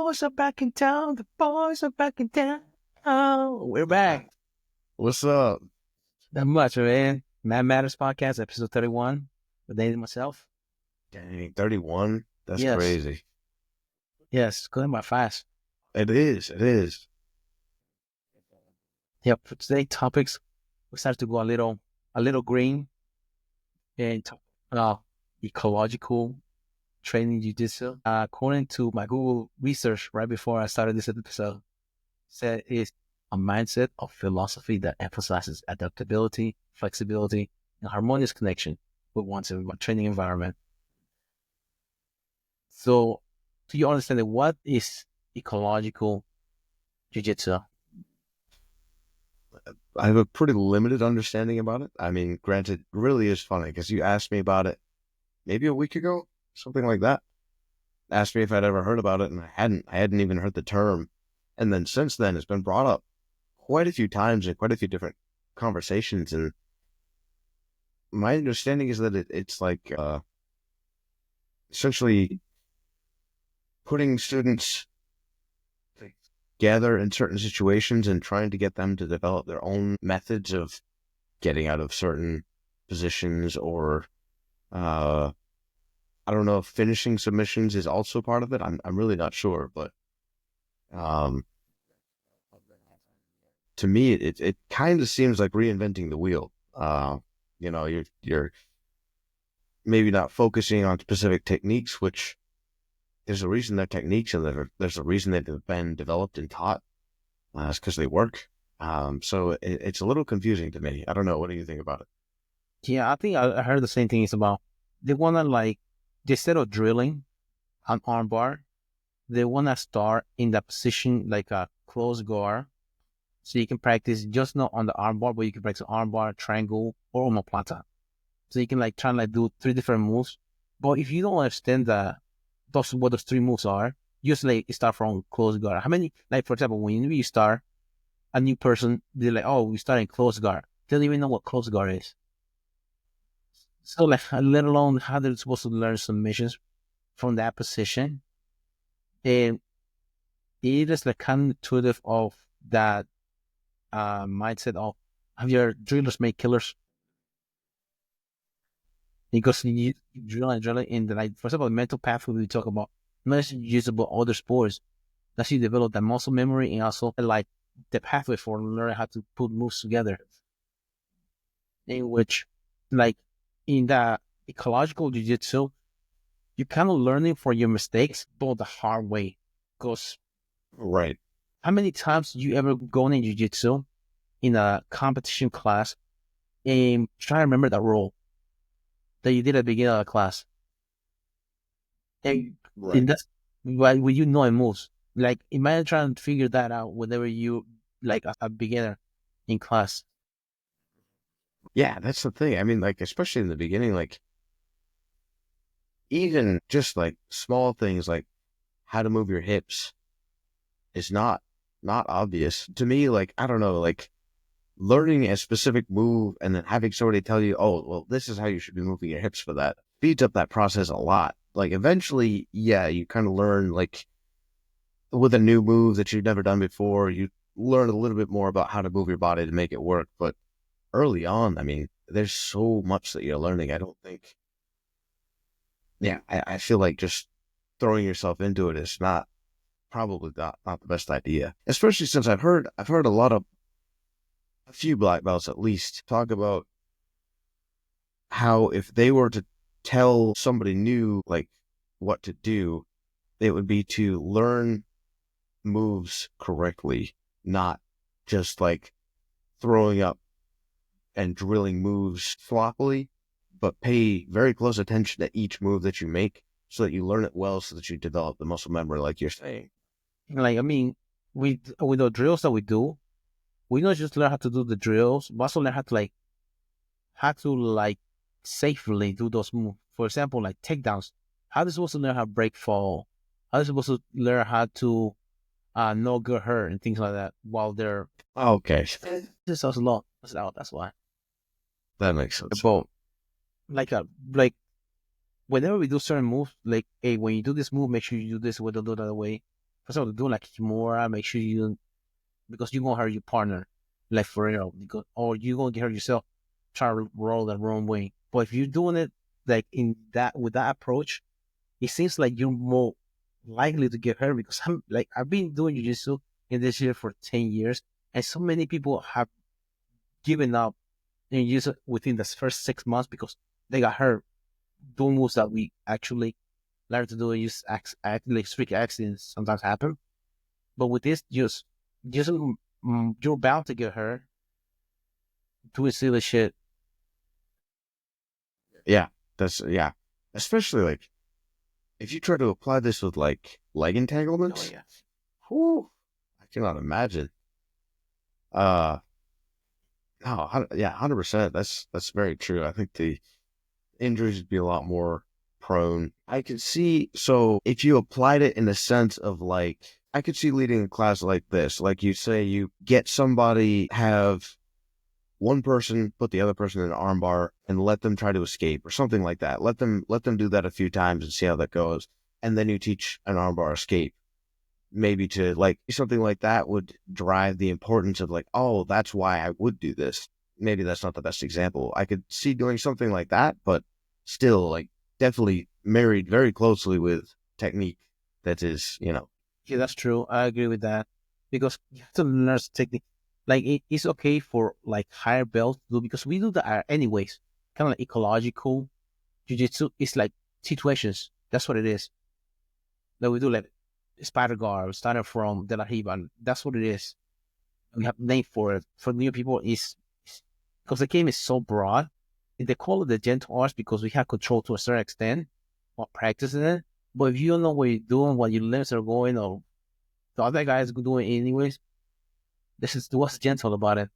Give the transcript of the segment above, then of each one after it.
boys are back in town. The boys are back in town. Oh, we're back. What's up? Not much, man. Mad Matters Podcast, episode 31. With Dave and myself. Dang, 31? That's Yes. crazy. Yes, going by fast. It is. It is. Yep. For today's topics, we started to go a little green and talk about ecological training jiu-jitsu. According to my Google research right before I started this episode, said it's a mindset of philosophy that emphasizes adaptability, flexibility, and harmonious connection with one's training environment. So, do you understand what is ecological jiu-jitsu? I have a pretty limited understanding about it. I mean, granted, it really is funny because you asked me about it maybe a week ago, something like that. Asked me if I'd ever heard about it, and I hadn't. I hadn't even heard the term. And then since then, it's been brought up quite a few times in quite a few different conversations. And my understanding is that it's like essentially putting students together in certain situations and trying to get them to develop their own methods of getting out of certain positions, or I don't know if finishing submissions is also part of it. I'm really not sure, but to me it kind of seems like reinventing the wheel. You're maybe not focusing on specific techniques, which there's a reason they're techniques, and there's a reason they've been developed and taught. It's because they work. So it's a little confusing to me. I don't know. What do you think about it? Yeah, I think I heard the same thing. It's about they want to instead of drilling an arm bar, they want to start in that position like a close guard. So you can practice just not on the arm bar, but you can practice arm bar, triangle, or omoplata. So you can try and do 3 different moves. But if you don't understand what those 3 moves are, just start from close guard. How many, for example, when you start a new person, they're like, oh, we start in close guard. They don't even know what close guard is. So let alone how they're supposed to learn submissions from that position. And it is counterintuitive of that mindset of have your drillers make killers. Because you drill and drill it in for example, the mental pathway we talk about, not just usable other sports. That's you develop that muscle memory and also the pathway for learning how to put moves together. In which, in the ecological jiu-jitsu, you're kind of learning for your mistakes, but the hard way. Because Right. how many times you ever gone in jiu-jitsu in a competition class and try to remember that role that you did at the beginning of the class? And that's why you know it moves. Imagine trying to figure that out whenever you a beginner in class. Yeah, that's the thing. I mean, especially in the beginning, even just small things like how to move your hips is not obvious to me. I don't know, learning a specific move and then having somebody tell you, oh, well, this is how you should be moving your hips for that, speeds up that process a lot. Eventually, yeah, you kind of learn with a new move that you've never done before, you learn a little bit more about how to move your body to make it work. But early on, I mean, there's so much that you're learning. I don't think, I feel like just throwing yourself into it is probably not the best idea, especially since I've heard a few black belts at least talk about how if they were to tell somebody new what to do, it would be to learn moves correctly, not just throwing up and drilling moves sloppily, but pay very close attention to each move that you make so that you learn it well, so that you develop the muscle memory, like you're saying. I mean, with the drills that we do, we not just learn how to do the drills, but also learn how to safely do those moves. For example, takedowns. How are they supposed to learn how to break fall? How are they supposed to learn how to no get hurt and things like that while they're Okay, this is a lot. That's why. that makes sense. But whenever we do certain moves, hey, when you do this move, make sure you do this way, don't do it the other way. first of all, do like Kimura, make sure you don't, because you're gonna hurt your partner, like for real, because, or you're gonna get hurt yourself trying to roll the wrong way. But if you're doing it like in that with that approach, it seems like you're more likely to get hurt because I've been doing jiu-jitsu in this year for 10 years, and so many people have given up in jiu-jitsu within the first 6 months because they got hurt doing moves that we actually learned to do. And just like freak accidents sometimes happen, but with this, just you're bound to get hurt doing silly shit. Yeah, that's yeah. Especially like if you try to apply this with like leg Oh entanglements, yeah, whew, I cannot imagine. Uh, no, yeah, 100%. That's very true. I think the injuries would be a lot more prone. I could see, so if you applied it in the sense of like, I could see leading a class like this. Like you say, you get somebody, have one person put the other person in an armbar and let them try to escape or something like that. Let them do that a few times and see how that goes. And then you teach an armbar escape. Maybe to like something like that would drive the importance of like, oh, that's why I would do this. Maybe that's not the best example. I could see doing something like that, but still like definitely married very closely with technique that is, yeah, that's true. I agree with that because you have to learn technique. Like it's okay for like higher belts to do because we do that anyways. Kind of like ecological jiu-jitsu. It's like situations. That's what it is. That we do like spider guard, starting from De La Riva. That's what it is. We have name for it. For new people, is because the game is so broad. They call it the gentle arts because we have control to a certain extent while practicing it. But if you don't know what you're doing, what your limits are going, or the other guys doing it anyways, this is what's gentle about it.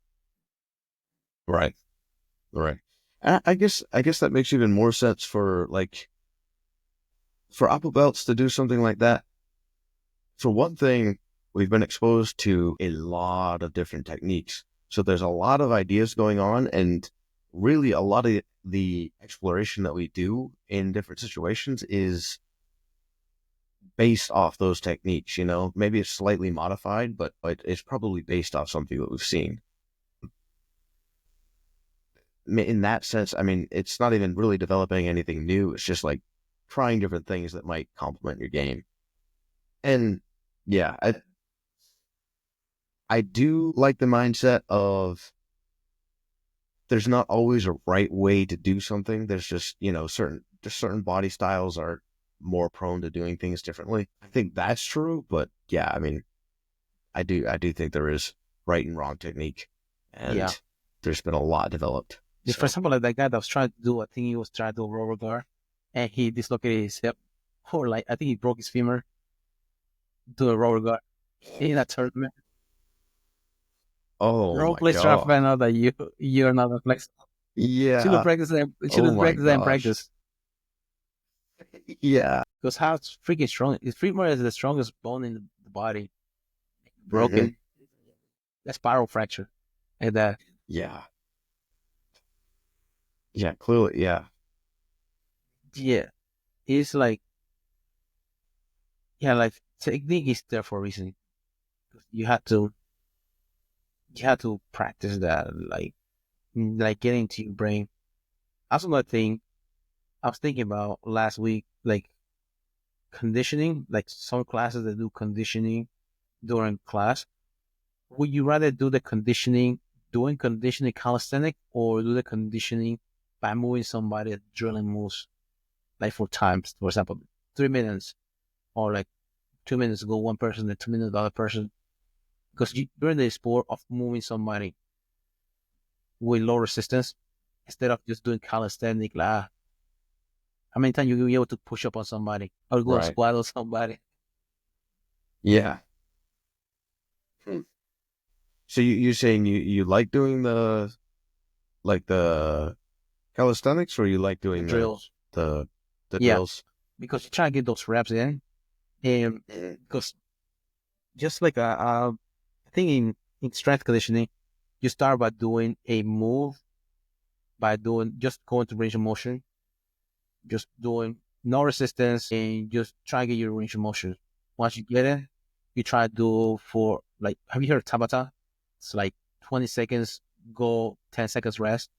right, right. I guess that makes even more sense for like for upper belts to do something like that. For one thing, we've been exposed to a lot of different techniques. So there's a lot of ideas going on, and really a lot of the exploration that we do in different situations is based off those techniques. Maybe it's slightly modified, but it's probably based off something that we've seen. In that sense, I mean, it's not even really developing anything new. It's just like trying different things that might complement your game. And yeah, I do like the mindset of there's not always a right way to do something. There's just, certain body styles are more prone to doing things differently. I think that's true, but yeah, I mean, I do think there is right and wrong technique, Yeah. and there's been a lot developed. For So, example, like that guy that was trying to do, I think he was trying to do a roller guard and he dislocated his hip, or like I think he broke his femur to a roller guard in a tournament. oh Role my plays trying to God. find out that you're not a flex. Should have Yeah. practiced that. Should Oh have my practiced that in gosh. practice Yeah. because how it's freaking strong. His femur is the strongest bone in the body. Hmm. Broken. That's spiral fracture, and that Yeah. Yeah. Clearly. Yeah. yeah, it's like yeah, like technique is there for a reason. You have to practice that, like getting to your brain. That's another thing I was thinking about last week, like conditioning, like some classes that do conditioning during class. Would you rather do the conditioning, doing conditioning calisthenic, or do the conditioning by moving somebody at drilling moves, like for times, for example, 3 minutes, or like 2 minutes go one person, then 2 minutes the other person? Because you're in the sport of moving somebody with low resistance instead of just doing calisthenic, like, how many times you will be able to push up on somebody or go Right. squat on somebody? Yeah. Hmm. So you're saying you like doing the calisthenics, or you like The doing drills. the the Yeah, drills? because you try to get those reps in. And Mhm. because just like I think in strength conditioning, you start by doing a move, by doing just going to range of motion, just doing no resistance, and just try to get your range of motion. Once you get it, you try to do for like, have you heard Tabata? It's like 20 seconds, go 10 seconds rest.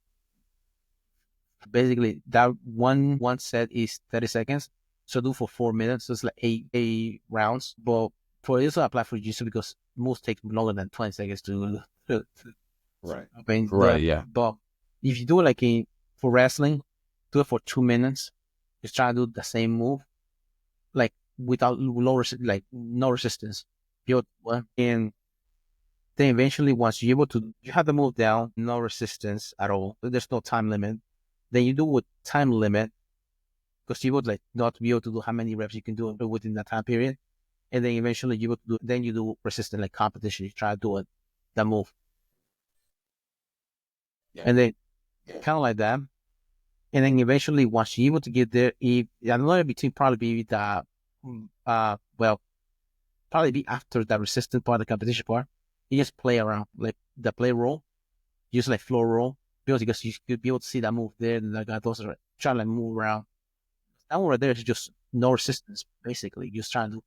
Basically, that one set is 30 seconds. So do for 4 minutes. So it's like eight rounds. But for this, I apply for jiu-jitsu because most take longer than 20 seconds to Right. open Right. Yeah. but if you do it like for wrestling, do it for 2 minutes. Just try to do the same move, like without like no resistance. And then eventually, once you're able to, you have the move down, no resistance at all. There's no time limit. Then you do with time limit because you would like not be able to do how many reps you can do within that time period. And then eventually you would do, then you do resistance like competition. You try to do it, that move. Yeah. And then kind of like that. And then eventually, once you're able to get there, another between probably be the, well, probably be after the resistant part, the competition part. You just play around, like the play roll, use like floor roll, because you could be able to see that move there, and like those are trying to like move around. That one right there is just no resistance, basically. Just trying to,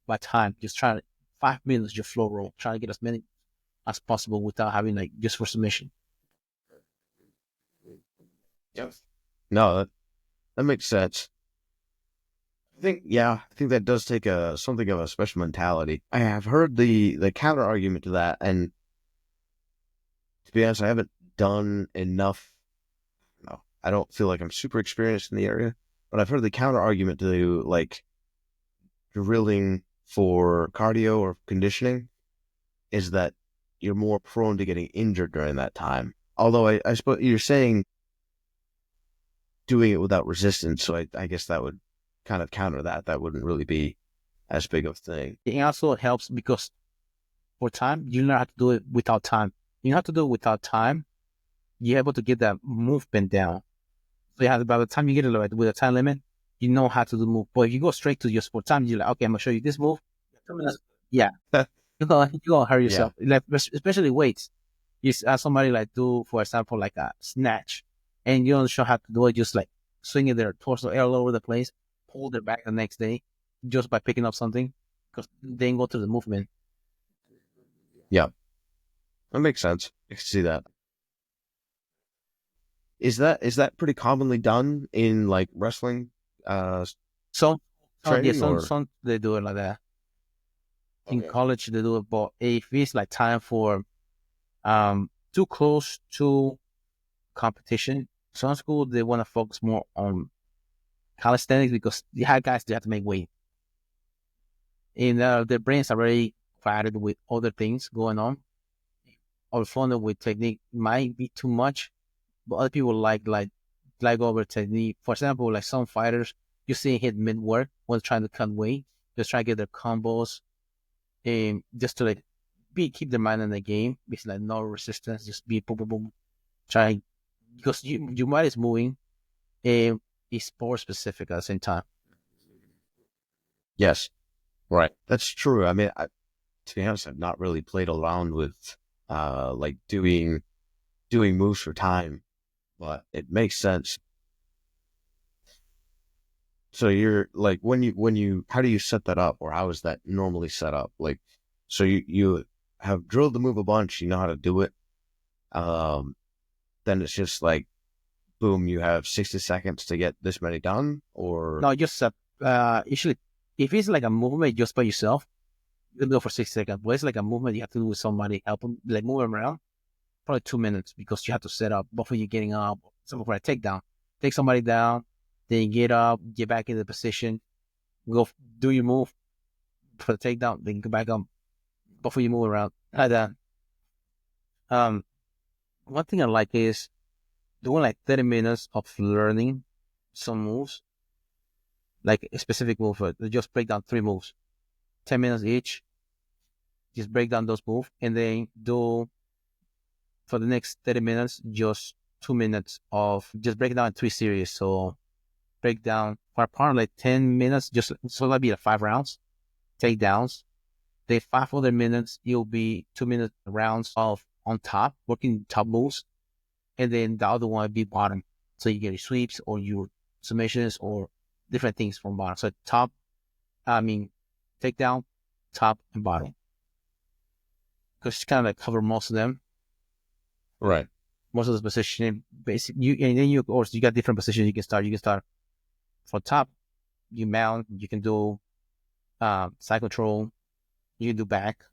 by time, just trying to, 5 minutes, just floor roll, trying to get as many as possible without having like just for submission. Yep. No, that makes sense. I think that does take something of a special mentality. I have heard the counter argument to that, and to be honest, I haven't done enough. No, I don't feel like I'm super experienced in the area, but I've heard the counter argument to like drilling for cardio or conditioning is that you're more prone to getting injured during that time. Although I suppose you're saying doing it without resistance, so I guess that would kind of counter that. That wouldn't really be as big of a thing. It also helps because for time, you learn how to do it without time. You have to do it without time. You're able to get that movement down. So you have, by the time you get it with a time limit, you know how to do move. But if you go straight to your sport time, you're like, okay, I'm gonna show you this move. Yeah, you're gonna hurt Yeah. yourself. Like especially weights. You have somebody like do, for example, like a snatch, and you don't show how to do it. Just like swinging their torso all over the place, pull their back the next day, just by picking up something, because they didn't go through the movement. Yeah. That makes sense. I can see that. Is that pretty commonly done in like wrestling Some, training or some they do it like that. In okay. college they do it, but if it's like time for too close to competition, some school they want to focus more on calisthenics because the high guys they have to make weight, and their brains are very crowded with other things going on. Or fun with technique might be too much, but other people like over technique. For example, like some fighters you see hit mid work when trying to cut weight, just try to get their combos and just to like keep their mind in the game. It's like no resistance, just be boom boom boom. Try because you might is moving and it's sport specific at the same time. Yes. Right. That's true. I mean, to be honest, I've not really played around with like doing moves for time, but it makes sense. So you're like when you how do you set that up or how is that normally set up? Like so you have drilled the move a bunch, you know how to do it. Um then it's just like boom, you have 60 seconds to get this many done or No, just usually if it's like a movement just by yourself, you can go for 6 seconds. But it's like a movement you have to do with somebody, help them, like move them around. Probably 2 minutes because you have to set up before you're getting up. So for a takedown, take somebody down, then you get up, get back into the position, go do your move for the takedown, then go back up before you move around. Like that. Um, one thing I like is doing like 30 minutes of learning some moves, like a specific move. Just break down 3 moves, 10 minutes each. Just break down those moves, and then do for the next 30 minutes just 2 minutes of just break down in 3 series. So break down for part like 10 minutes, just so that'd be like 5 rounds, takedowns. Then 5 other minutes, it'll be 2 minute rounds of on top, working top moves. And then the other one would be bottom. So you get your sweeps or your submissions or different things from bottom. So top, I mean, takedown, top and bottom, because you kind of like cover most of them, Right. most of the position. Basic, and then you of course you got different positions you can start. You can start from top, you mount, you can do side control, you can do back.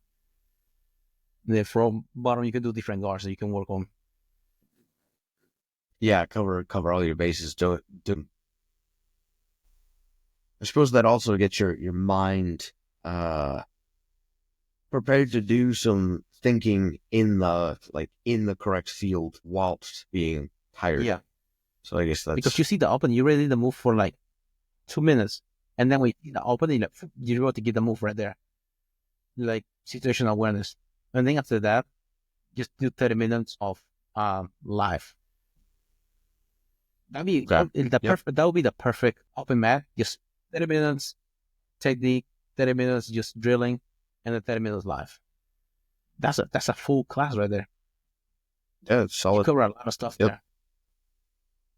And then from bottom, you can do different guards that you can work on. Yeah, cover all your bases. Do I suppose that also gets your mind prepared to do some thinking in the correct field whilst being tired. Yeah, So I guess because that's you see the open, you're ready to move for like 2 minutes, and then when you see the open, you're able to get the move right there, like situational awareness. And then after that, just do 30 minutes of live. That'd be okay. the Yep. perfect. That would be the perfect open mat. Just 30 minutes technique, 30 minutes just drilling, and then 30 minutes live. That's a full class right there. Yeah, it's You solid. cover a lot of stuff Yep, there.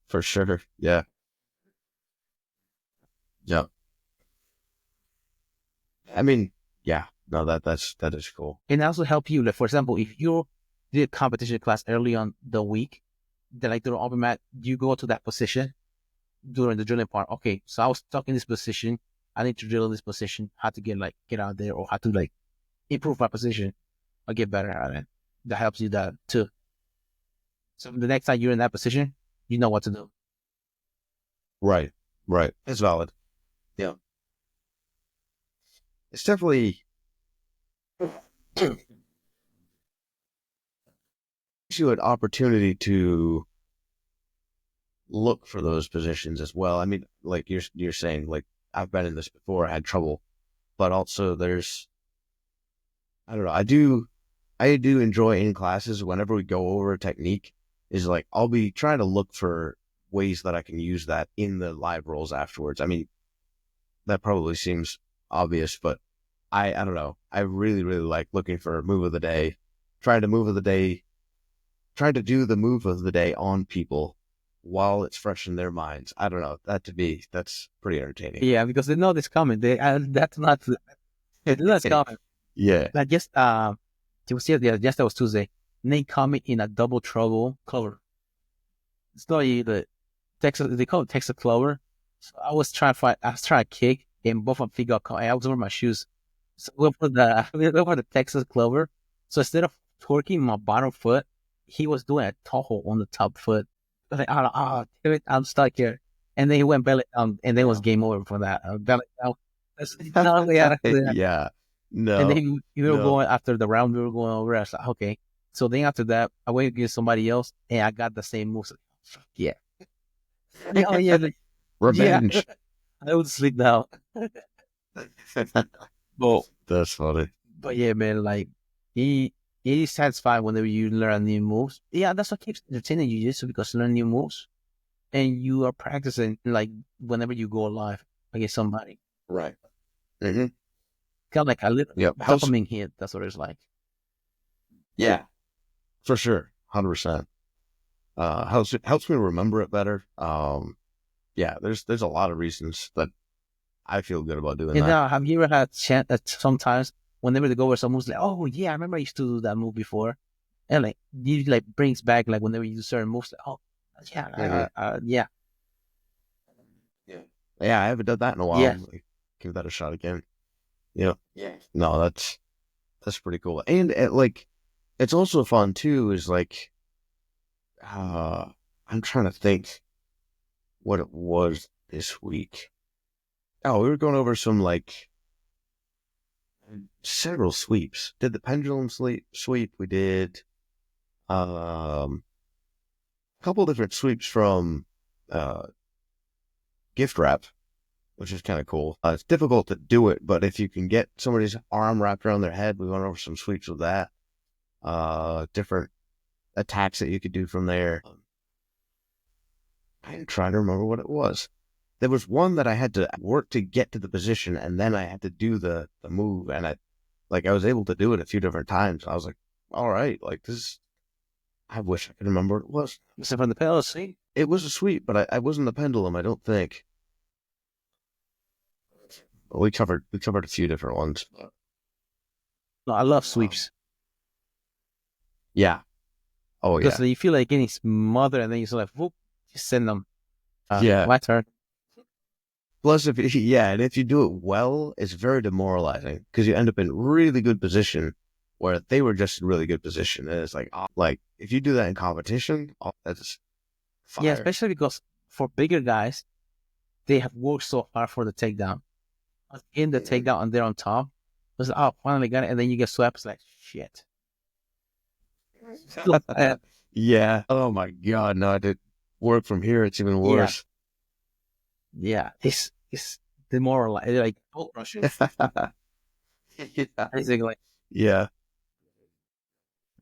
for sure. Yeah. Yep. I mean, yeah. No, that is cool. And also help you. Like for example, if you did competition class early on the week, then like the open mat, you go to that position during the drilling part. Okay, so I was stuck in this position. I need to drill in this position. How to get out there, or how to like improve my position or get better at it. That helps you that too. So the next time you're in that position, you know what to do. Right. Right. It's valid. Yeah. It's definitely gives you an opportunity to look for those positions as well. I mean, like you're saying, like I've been in this before, I had trouble, but also there's I don't know, I do enjoy in classes whenever we go over a technique is like I'll be trying to look for ways that I can use that in the live roles afterwards. I mean, that probably seems obvious, but I don't know. I really, really like looking for a move of the day, trying to move of the day, trying to do the move of the day on people while it's fresh in their minds. I don't know. That's pretty entertaining. Yeah, because they know this coming. That's not that's coming. Yeah. Like just it was yes, that was Tuesday. Nate coming in a double trouble clover. It's not the Texas. They call it Texas clover. So I was trying to fight. I was trying to kick, and both of my feet got caught. And I was wearing my shoes. So we went for the Texas clover. So instead of twerking my bottom foot, he was doing a toho on the top foot. I was like, damn it, I'm stuck here. And then he went belly down, and then it was game over for that. Belly down. No, yeah, yeah. Yeah. And No. then we were No. going after the round. We were going over. I was like, okay. So then after that, I went against somebody else, and I got the same moves. Yeah. Oh yeah, yeah. Revenge. I would sleep now. But That's funny. but yeah, man, like he it is satisfying whenever you learn new moves. Yeah, that's what keeps entertaining you, just because you learn new moves and you are practicing like whenever you go live against somebody. Right. Mm-hmm. Kind of like a little Yep. dopamine hit. That's what it's like. Yeah, for sure. 100%. Helps me remember it better. Yeah, there's a lot of reasons that I feel good about doing And that. now, have you ever had chance that sometimes whenever they go where someone's like, oh yeah, I remember I used to do that move before, and like you like brings back like whenever you do certain moves, like, oh yeah, Mhm. yeah, Yeah. Yeah, I haven't done that in a while. yeah. Like, give that a shot again. Yeah. Yeah. No, that's pretty cool. And like, it's also fun too. Is like, I'm trying to think what it was this week. Oh, we were going over some like several sweeps. Did the pendulum sweep? We did a couple different sweeps from uh, gift wrap, which is kind of cool. It's difficult to do it, but if you can get somebody's arm wrapped around their head, we went over some sweeps with that. Different attacks that you could do from there. I'm trying to remember what it was. There was one that I had to work to get to the position, and then I had to do the move, and I was able to do it a few different times. I was like, all right, like this. I wish I could remember what it was. Except from the PLC. It was a sweep, but I wasn't the pendulum. I don't think. We covered a few different ones. No, I love Wow. sweeps Yeah. Oh because yeah. you feel like getting smothered, and then you just like, whoop, just send them. Yeah. My turn. Plus, if yeah, and if you do it well, it's very demoralizing because you end up in really good position where they were just in really good position, and it's like, oh, like if you do that in competition, oh, that's Yeah, fire. especially because for bigger guys, they have worked so hard for the takedown. In the Mhm. takedown, and they're on top. It's like, oh, finally got it, and then you get swept. It's like shit. Yeah. Oh my God. No, I did work from here. It's even Yeah, worse. yeah, it's demoralizing. Like oh, Russian. Yeah. Basically, Yeah.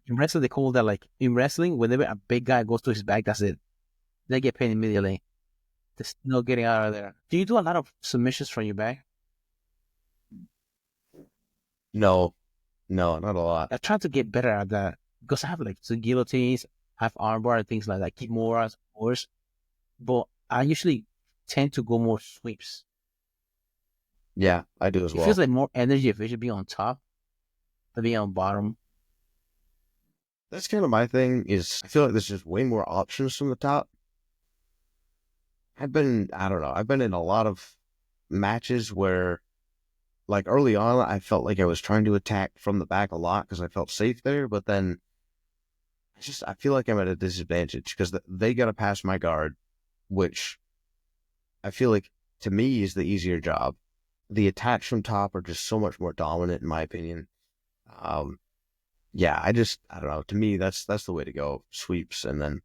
in wrestling, they call that like in wrestling, whenever a big guy goes to his back, that's it. They get paid immediately. There's no getting out of there. Do you do a lot of submissions from your back? No, no, not a lot. I try to get better at that because I have like some guillotines, I have armbar and things like that, kimuras, of course. But I usually tend to go more sweeps. Yeah, I do as It feels well. like more energy efficient being on top than being on bottom. That's kind of my thing is I feel like there's just way more options from the top. I don't know, I've been in a lot of matches where like early on, I felt like I was trying to attack from the back a lot because I felt safe there, but then I feel like I'm at a disadvantage because they got to pass my guard, which I feel like to me is the easier job. The attacks from top are just so much more dominant in my opinion. Um, yeah, I don't know. To me, that's the way to go. Sweeps, and then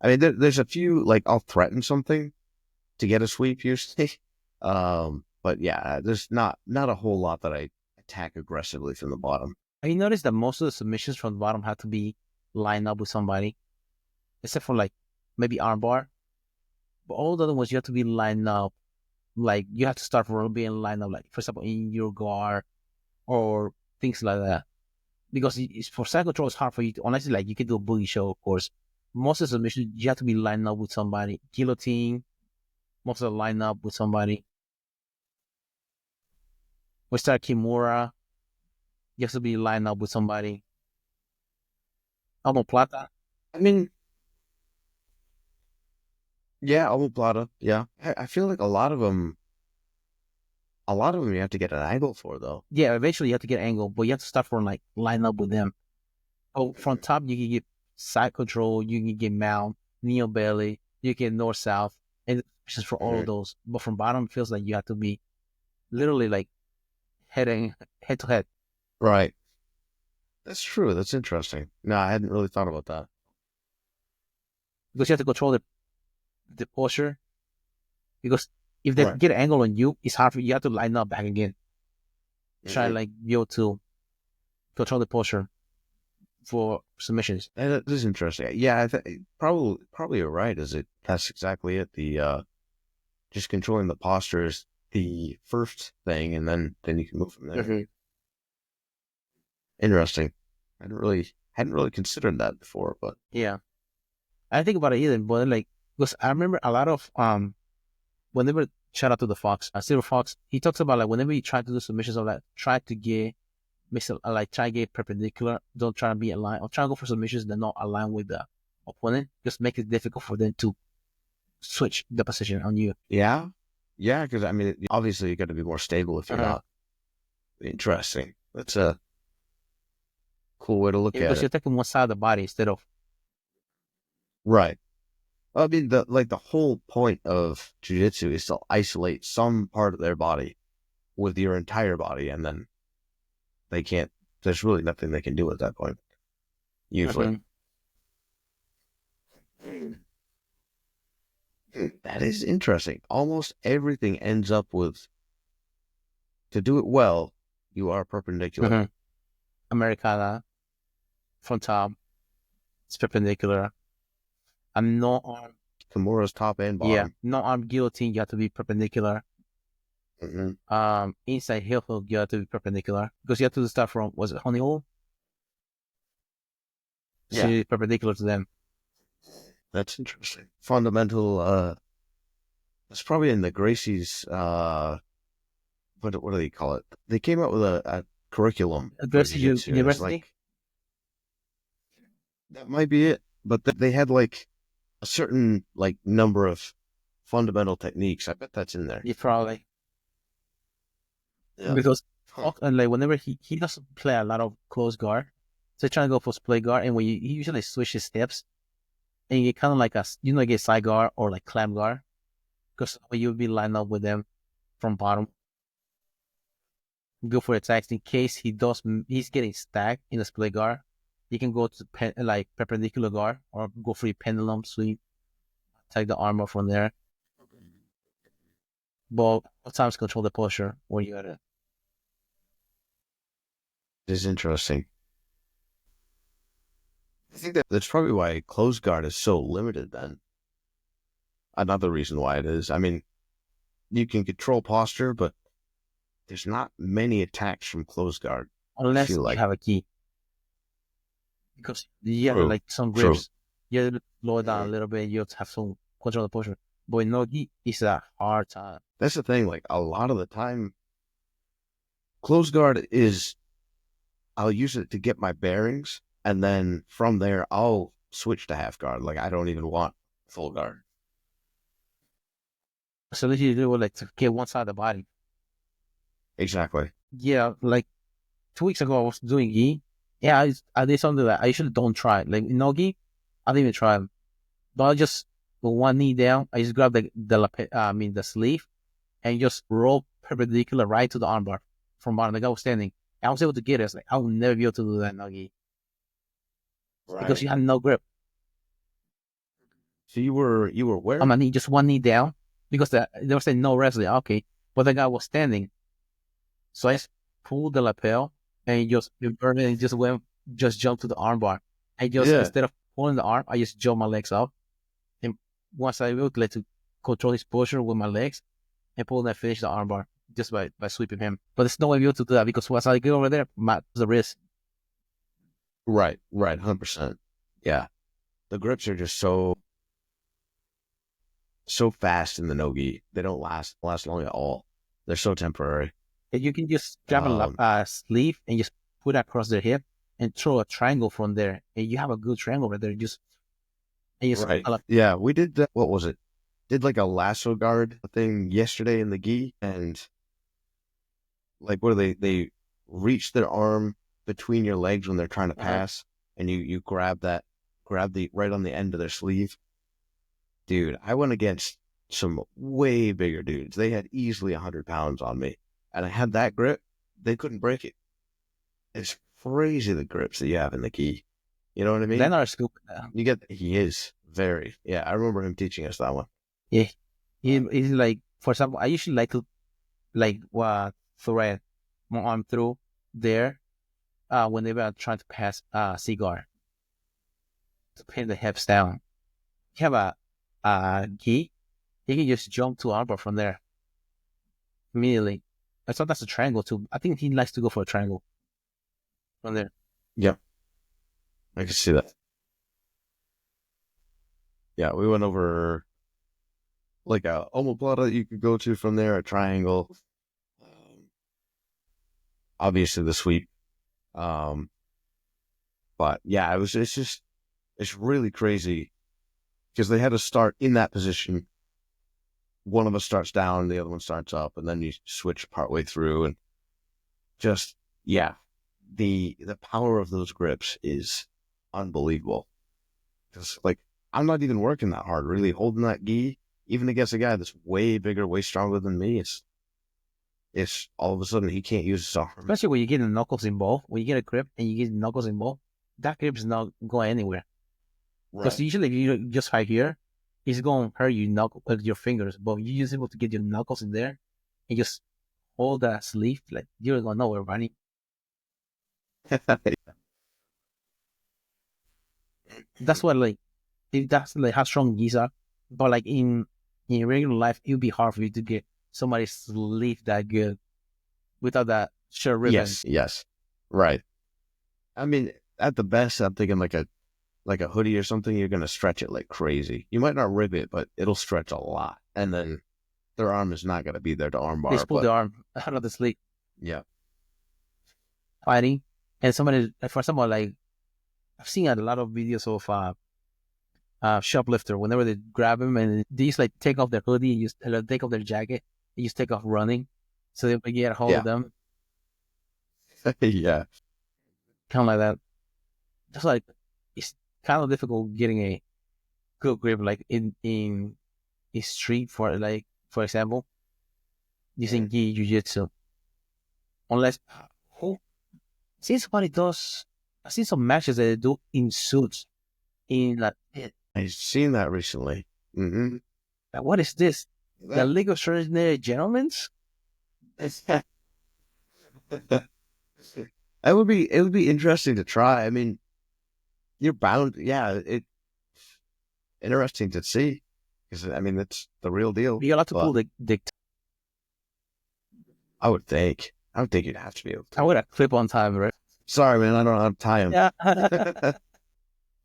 I mean, there's a few like I'll threaten something to get a sweep usually. But yeah, there's not a whole lot that I attack aggressively from the bottom. And you notice that most of the submissions from the bottom have to be lined up with somebody, except for like maybe armbar. But all the other ones you have to be lined up. Like you have to start from being lined up, like for example, in your guard or things like that. Because it's, for side control, it's hard for you to, unless like you can do a boogie show, of course. Most of the submissions you have to be lined up with somebody. Guillotine, most of the line up with somebody. We start Kimura, you have to be lined up with somebody. Plata. I mean, yeah, omoplata. Yeah, I feel like a lot of them you have to get an angle for though. Yeah, eventually you have to get angle, but you have to start from like line up with them. Oh, from top you can get side control, you can get mount, neo belly, you can get north south, and it's for all of Mhm. those. But from bottom, it feels like you have to be literally like head to head Right. That's true. That's interesting. No, I hadn't really thought about that. because you have to control the posture. Because if they Right. get an angle on you, it's hard for you. You have to line up back again. Try Hmm. like yo to control the posture for submissions. That is interesting. Yeah, probably you're right. Is it? That's exactly it. The just controlling the posture is the first thing, and then you can move from there. Mm-hmm. Interesting. I hadn't really considered that before, but Yeah, I think about it either, but like because I remember a lot of whenever shout out to the Fox, Silver Fox, he talks about like whenever you try to do submissions of that, try to get like try to get perpendicular. Don't try to be aligned or try to go for submissions that not align with the opponent. Just make it difficult for them to switch the position on you. yeah, yeah. Because I mean, obviously you got to be more stable if you're Uh-huh. not. Interesting. That's a cool way to look Yeah, at because you're it. taking one side of the body instead of Right. Well, I mean, the whole point of jujitsu is to isolate some part of their body with your entire body, and then they can't. There's really nothing they can do at that point. Usually, Mhm. that is interesting. Almost everything ends up with to do it well. You are perpendicular. Mhm. Americana from top. It's perpendicular. I'm no arm. Kimura's top and Yeah, bottom. no arm guillotine. You have to be perpendicular. Hmm. Inside heel hook. You have to be perpendicular because you have to start from was it honey hole? So Yeah, you're perpendicular to them. that's interesting. Fundamental. That's probably in the Gracie's. What do they call it? They came out with a curriculum for Aggressive jiu-jitsu. And it's University. like, that might be it. But they had like a certain like number of fundamental techniques. I bet that's in there. Yeah, probably Yeah. because Huh. and like whenever he doesn't play a lot of close guard, so he's trying to go for split guard, and when he usually switches steps, and you kind of like like a side guard or like clam guard, because you'll be lined up with them from bottom, go for attacks in case he's getting stacked in a split guard. You can go to like perpendicular guard or go for a pendulum sweep, take the armor from there. But sometimes control the posture where you gotta. It is interesting. I think that's probably why closed guard is so limited then. Another reason why it is. I mean, you can control posture, but there's not many attacks from closed guard. I Unless feel you like. have a key, because you have True. like some True. grips. You have to lower down a Mhm. little bit. You have to have some control the posture. But in no gi, it's a hard time. That's the thing. Like a lot of the time, closed guard is I'll use it to get my bearings, and then from there I'll switch to half guard. Like I don't even want full guard. So you do it like to get one side of the body. Exactly. Yeah, like 2 weeks ago I was doing gi. Yeah, I did something that I usually don't try. Like in no gi, I didn't even try. But I just with one knee down, I just grab the sleeve and just roll perpendicular right to the armbar from bottom. Like I was standing. I was able to get it. It's like I will never be able to do that in no gi because Right. you had no grip. So you were On where? my knee, just one knee down because they were saying no wrestling. Okay, but the guy was standing, so I just pulled the lapel and just inverted and just jumped to the armbar. I just Yeah. instead of pulling the arm, I just jumped my legs up, and once I was able to control his posture with my legs and pull and finish the armbar just by sweeping him. But there's no way able to do that because once I get over there, the wrist. Right. Right. 100%. Yeah. The grips are just so fast in the nogi. They don't last long at all. They're so temporary. And you can just grab Um, a sleeve and just put it across their hip and throw a triangle from there, and you have a good triangle right there. Just right. Yeah, we did that. What was it? Did like a lasso guard thing yesterday in the gi, and like where they reach their arm between your legs when they're trying to pass, and you grab the right on the end of their sleeve. Dude, I went against some way bigger dudes. They had easily 100 pounds on me, and I had that grip. They couldn't break it. It's crazy the grips that you have in the gi. You know what I mean? Leonard Scoop. He is very, yeah. I remember him teaching us that one. Yeah, Uh, he's like, for example, I usually like to like thread my arm through there whenever I'm trying to pass cigar to pin the hips down. You have a key, you can just jump to armbar from there immediately. I thought that's a triangle too. I think he likes to go for a triangle from there. yep, I can see that. Yeah, we went over like a omoplata that you could go to from there, a triangle. Um, Obviously the sweep. Um, but yeah, it's really crazy because they had to start in that position. One of us starts down, the other one starts up, and then you switch partway through, and just yeah, the power of those grips is unbelievable. Because like I'm not even working that hard, really holding that gi, even against a guy that's way bigger, way stronger than me. It's all of a sudden he can't use his arm. Especially when you get the knuckles involved. When you get a grip and you get the knuckles involved, that grip is not going anywhere. Because Right. usually if you just right here, it's going to hurt you knuckle with your fingers. But you just able to get your knuckles in there and just hold that sleeve, like you're going nowhere, running. That's what like if that's like how strong these are. But like in regular life, it would be hard for you to get somebody's sleeve that good without that shirt ribbon. Yes, yes. Right. I mean, at the best, I'm thinking like a hoodie or something, you're gonna stretch it like crazy. You might not rib it, but it'll stretch a lot. And then their arm is not gonna be there to They armbar. just pull But the arm out of the sleeve. yeah, fighting, and somebody, for example, like I've seen a lot of videos of shoplifter whenever they grab him and they just like take off their hoodie and just take off their jacket and just take off running, so they get a hold of Yeah. them, Yeah. kind of like that. Just like it's kind of difficult getting a good grip, like in a street, for example, using gi jiu-jitsu, unless who see somebody does. I see some matches that they do in suits in like, I've seen that recently. Mm-hmm. like, what is this? The That, League of Extraordinary Gentlemen's? it would be interesting to try. I mean, you're bound. Yeah, it interesting to see because I mean it's the real deal. You're allowed to But pull the I would think you'd have to be able I to. would have clip on time, right? Sorry, man, I don't know how to tie him. Yeah.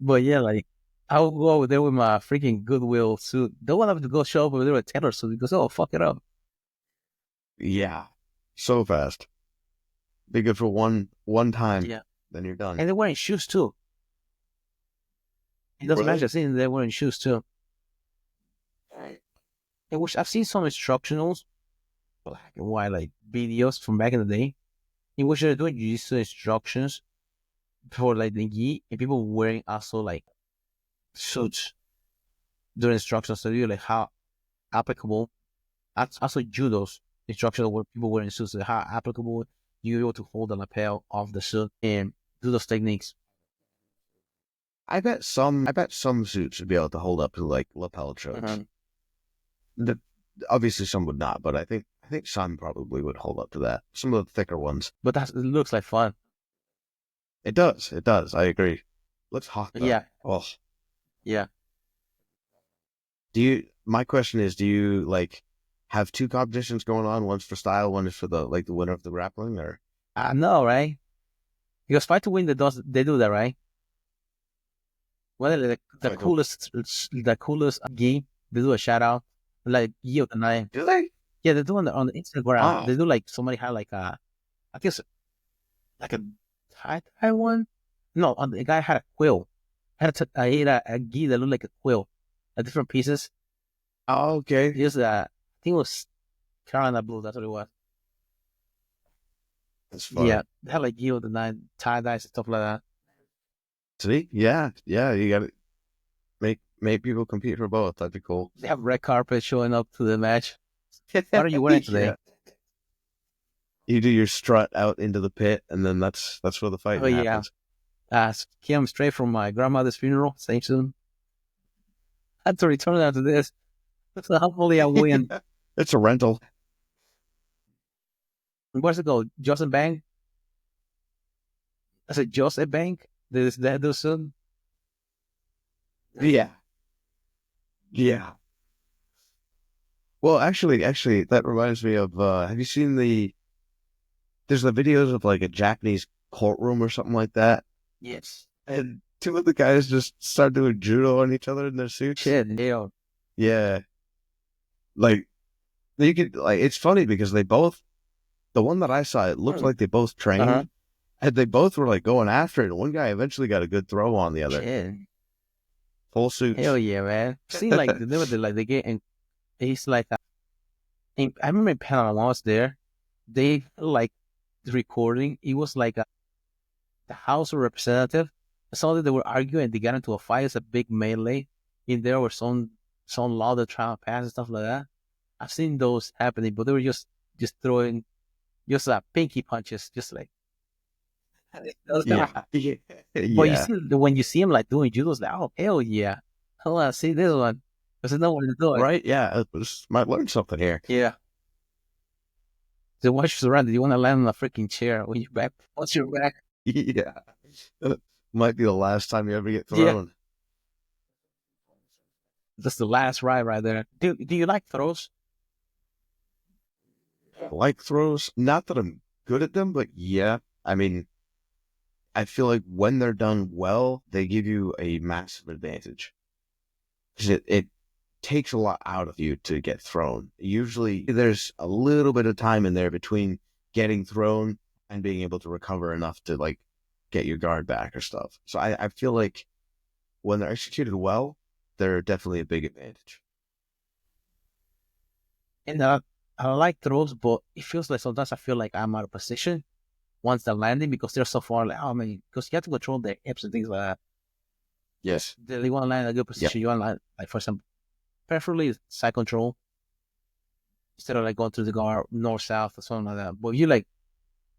But yeah, like I would go over there with my freaking Goodwill suit. Don't want them to go show up over there with a Taylor suit because oh fuck it up. Yeah, so fast. Be good for one time, Yeah. then you're done. And they're wearing shoes too. It doesn't Really? matter. I've seen they're wearing shoes too. And which I've seen some instructionals, black and white, like videos from back in the day, in which they're doing jiu-jitsu instructions for like the gi, and people wearing also like suits during instructions. So you're like how applicable. Also judo's instructions where people wearing suits, like how applicable you're able to hold the lapel of the suit and do those techniques. I bet some suits would be able to hold up to like lapel chokes. Mhm. The, obviously some would not, but I think some probably would hold up to that. Some of the thicker ones. But it looks like fun. It does. It does. I agree. Looks hot though. Yeah, Oh, yeah. my question is, do you like have two competitions going on? One's for style, one is for the like the winner of the grappling, or I know, right? Because Fight to Win, they do that, right? Well, Fight to- the coolest game, they do a shout out, like Gi of the Night. do they? Yeah, they do on the Instagram. Wow. They do like somebody had like I guess like a tie one. No, the guy had a quill. He had a gi that looked like a quill, different pieces. Oh, okay. Just I think it was Carolina Blue. That's what it was. That's funny. Yeah, they had like Gi of the Night, tie dyes and stuff like that. See? Yeah. Yeah. You got to make people compete for both. That'd be cool. They have red carpet showing up to the match. What are you wearing today? Yeah. You do your strut out into the pit, and then that's where the fight Oh yeah. happens. Came straight from my grandmother's funeral. Same soon. I had to return after this. So hopefully I win. It's a rental. What's it called? Joseph Bank? I said Joseph Bank? This that do soon? Yeah. Yeah. Well, actually, that reminds me of. Have you seen there's the videos of like a Japanese courtroom or something like that, Yes. and two of the guys just start doing judo on each other in their suits. Shit, yeah. Yeah, like you could like it's funny because they both the one that I saw it looked like they both trained Uh-huh. and they both were like going after it. And one guy eventually got a good throw on the other. Shit. Full suits. Hell yeah, man. See, like they get and he's like I remember in Panama when I was there, they like the recording. It was like the House of Representative. Saw that they were arguing. They got into a fight. It's a big melee in there, or some law they're trying to pass and stuff like that. I've seen those happening, but they were just throwing just pinky punches, just like. Those Yeah. yeah. Yeah. But you see when you see him like doing judo, it's like, oh hell yeah, I want to see this one because there's no one to do it. Right? Yeah. Might learn something here. Yeah. So watch surrounded. You want to land on a freaking chair when you're back. Once you're back. Yeah. Might be the last time you ever get thrown. That's the last ride right there. Do you like throws? Like throws. Not that I'm good at them, but yeah. I mean, I feel like when they're done well, they give you a massive advantage. Because it takes a lot out of you to get thrown. Usually there's a little bit of time in there between getting thrown and being able to recover enough to like get your guard back or stuff. So I feel like when they're executed well, they're definitely a big advantage. And I like throws, but it feels like sometimes I feel like I'm out of position once they're landing because they're so far. Like, oh man, because you have to control their hips and things like that. Yes. They want to land in a good Yep. position. You want to land, like, for example, preferably side control instead of like going to the guard north south or something like that. But if you like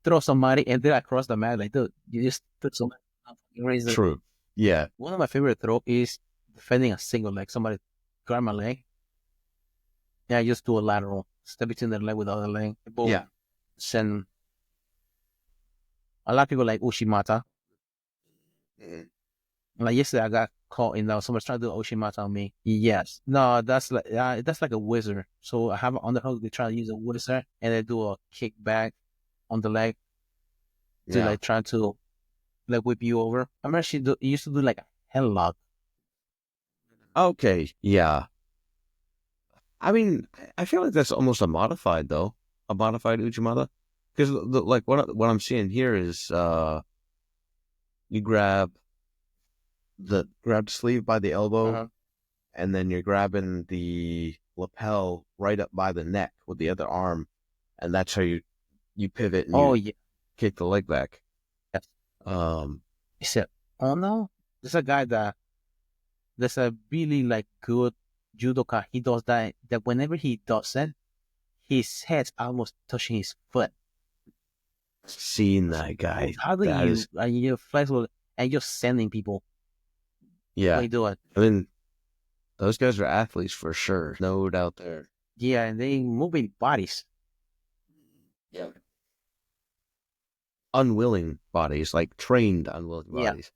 throw somebody and they're across the mat, like, dude, you just took somebody. True. Yeah. One of my favorite throw is defending a single leg. Somebody grab my leg, and I just do a lateral, step between the leg with the other leg, Yeah. boom, send. A lot of people like Ushimata. Mhm. Like yesterday, I got caught in that. Someone's trying to do Ushimata on me. Yes, no, that's like a wizard. So I have an underhook. They try to use a wizard, and they do a kick back on the leg to Yeah. like try to like whip you over. I remember used to do like a headlock. Okay. Yeah. I mean, I feel like that's almost a modified though, a modified Uchimata, because like what I'm seeing here is you grab the sleeve by the elbow, Uh-huh. and then you're grabbing the lapel right up by the neck with the other arm, and that's how you pivot and Oh you yeah, kick the leg back. yes. Um, He said, "Oh no, there's a guy that's a really like good judoka. He does that. That whenever he does it, his head's almost touching his foot. seeing that Dude, guy, how do that you is, you're flexible and you're sending people when yeah. you do it? I mean, those guys are athletes for sure, no doubt there. Yeah, and they moving bodies. Yeah. Unwilling bodies, like trained unwilling Yeah, bodies.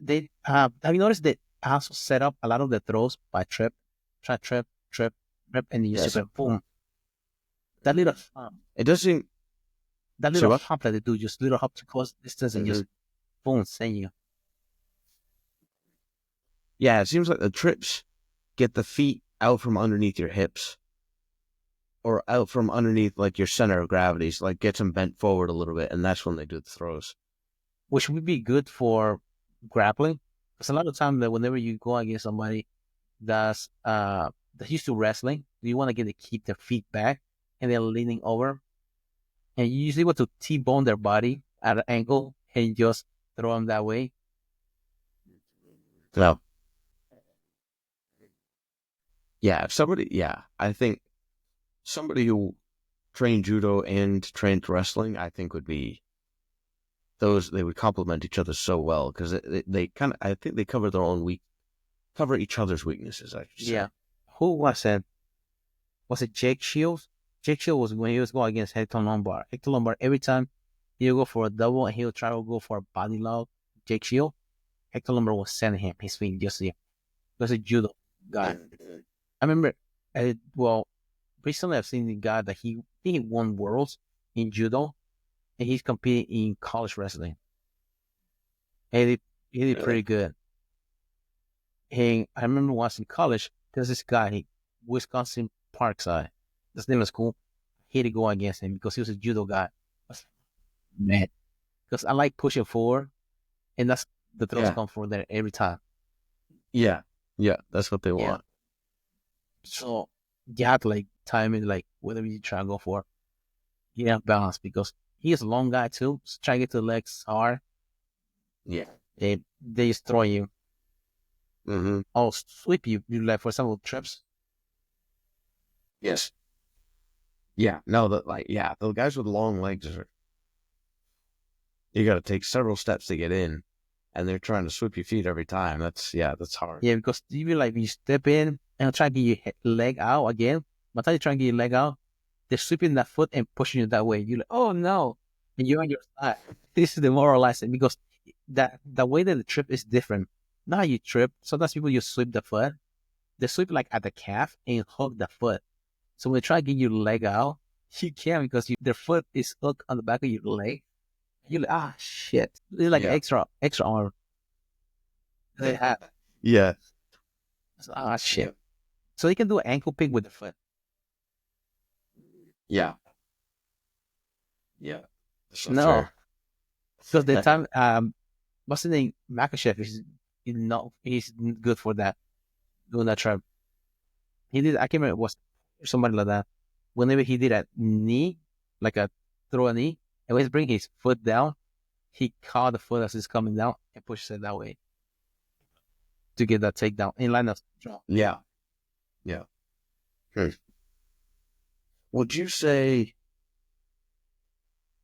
they have you noticed that I also set up a lot of the throws by trip, try trip, trip, trip, and you Yes. super boom. That little It does seem. that So little what? hop that they do, just little hop to close distance and Mhm. just boom, send you. Yeah, it seems like the trips get the feet out from underneath your hips or out from underneath like your center of gravity, so, like gets them bent forward a little bit, and that's when they do the throws. Which would be good for grappling. Because a lot of time that whenever you go against somebody that's used to wrestling, you want to get to keep their feet back and they're leaning over, and you usually want to T-bone their body at an angle and just throw them that way. So yeah, if somebody, yeah, I think somebody who trained judo and trained wrestling, I think would be those. They would complement each other so well because they kind of, I think they cover their own cover each other's weaknesses. I should Yeah. say. Who was it? Was it Jake Shields? Jake Shields was when he was going against Hector Lombard. Hector Lombard, every time he'll go for a double and he'll try to go for a body lock. Jake Shield, Hector Lombard was sending him his feet just here. He was a judo guy. I remember, well, recently I've seen the guy that he won worlds in judo and he's competing in college wrestling. And he did pretty good. And I remember once in college, there's this guy, Wisconsin Parkside. His name was cool. I hated going against him because he was a judo guy. I was mad because I like pushing forward, and that's the throws Yeah, come from there every time. yeah, yeah. That's what they Yeah. want. So you have to like time it like whatever you try to go for. You have balance because he's a long guy too. So try to get to the legs hard. Yeah. They just throw you. Mm-hmm. Oh, sweep you. You like for example trips. Yes. Yeah. No, that like yeah, the guys with long legs are you got to take several steps to get in, and they're trying to sweep your feet every time. That's hard. Yeah, because you be like you step in and try to get your leg out again. By the time you try to get your leg out, they're sweeping that foot and pushing you that way. You're like, oh no, and you're on your side. This is demoralizing because that the way that the trip is different. Now you trip. Sometimes people just sweep the foot. They sweep like at the calf and hook the foot. So when you try to get your leg out, you can't because their foot is hooked on the back of your leg. You're like, ah shit. It's like Yeah. extra arm they have. Yeah. So, ah shit. So you can do an ankle pick with the foot. Yeah. Yeah. That's not No, fair. because the time what's the name? Makachev is not he's good for that doing that trap. He did. I can't remember it was somebody like that. Whenever he did a knee, like a throw a knee, and when he bring his foot down, he caught the foot as it's coming down and pushes it that way to get that takedown in line of draw. Yeah. Yeah. Hmm. Would you say,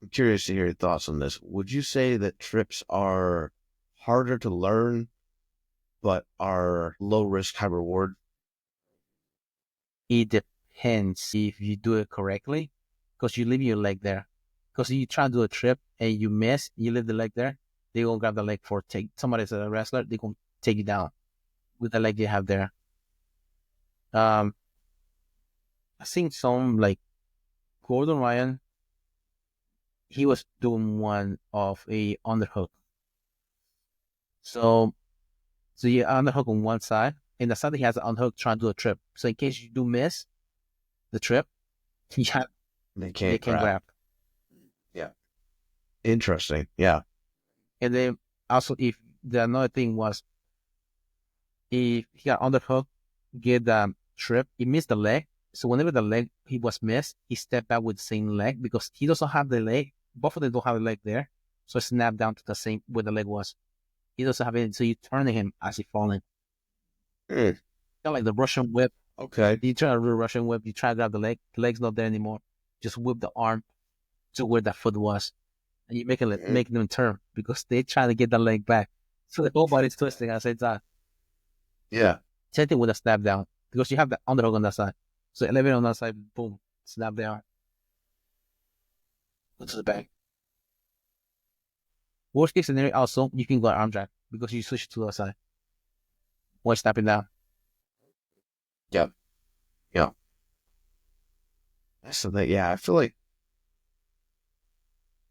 I'm curious to hear your thoughts on this. Would you say that trips are harder to learn, but are low risk, high reward? It depends if you do it correctly, because you leave your leg there. Because you try to do a trip and you miss, you leave the leg there, they gonna grab the leg for take. Somebody's a wrestler, they gonna take you down with the leg you have there. Um, I seen some like Gordon Ryan. He was doing one of a underhook. So you underhook on one side, and the side he has an underhook trying to do a trip. So in case you do miss the trip, yeah, They they can't can grab. grab. Yeah. Interesting. Yeah. And then also, if the another thing was if he got underhook, get the trip, he missed the leg. So whenever the leg he was missed, he stepped back with the same leg because he doesn't have the leg. Both of them don't have the leg there. So snap down to the same where the leg was. He doesn't have it. So you turn him as he falling. Hmm. Kind of like the Russian whip. Okay. You try to do a Russian whip, you try to grab the leg. The leg's not there anymore. Just whip the arm to where that foot was. And you Hmm. making them turn because they try to get the leg back. So the whole body's twisting at the same time. Yeah. Same thing with a snap down because you have the underhook on that side. So elevate on that side, boom, snap down, go to the back. Worst case scenario, also you can go arm drag because you switch to the side while snapping down. Yeah. Yeah. So that, yeah, I feel like,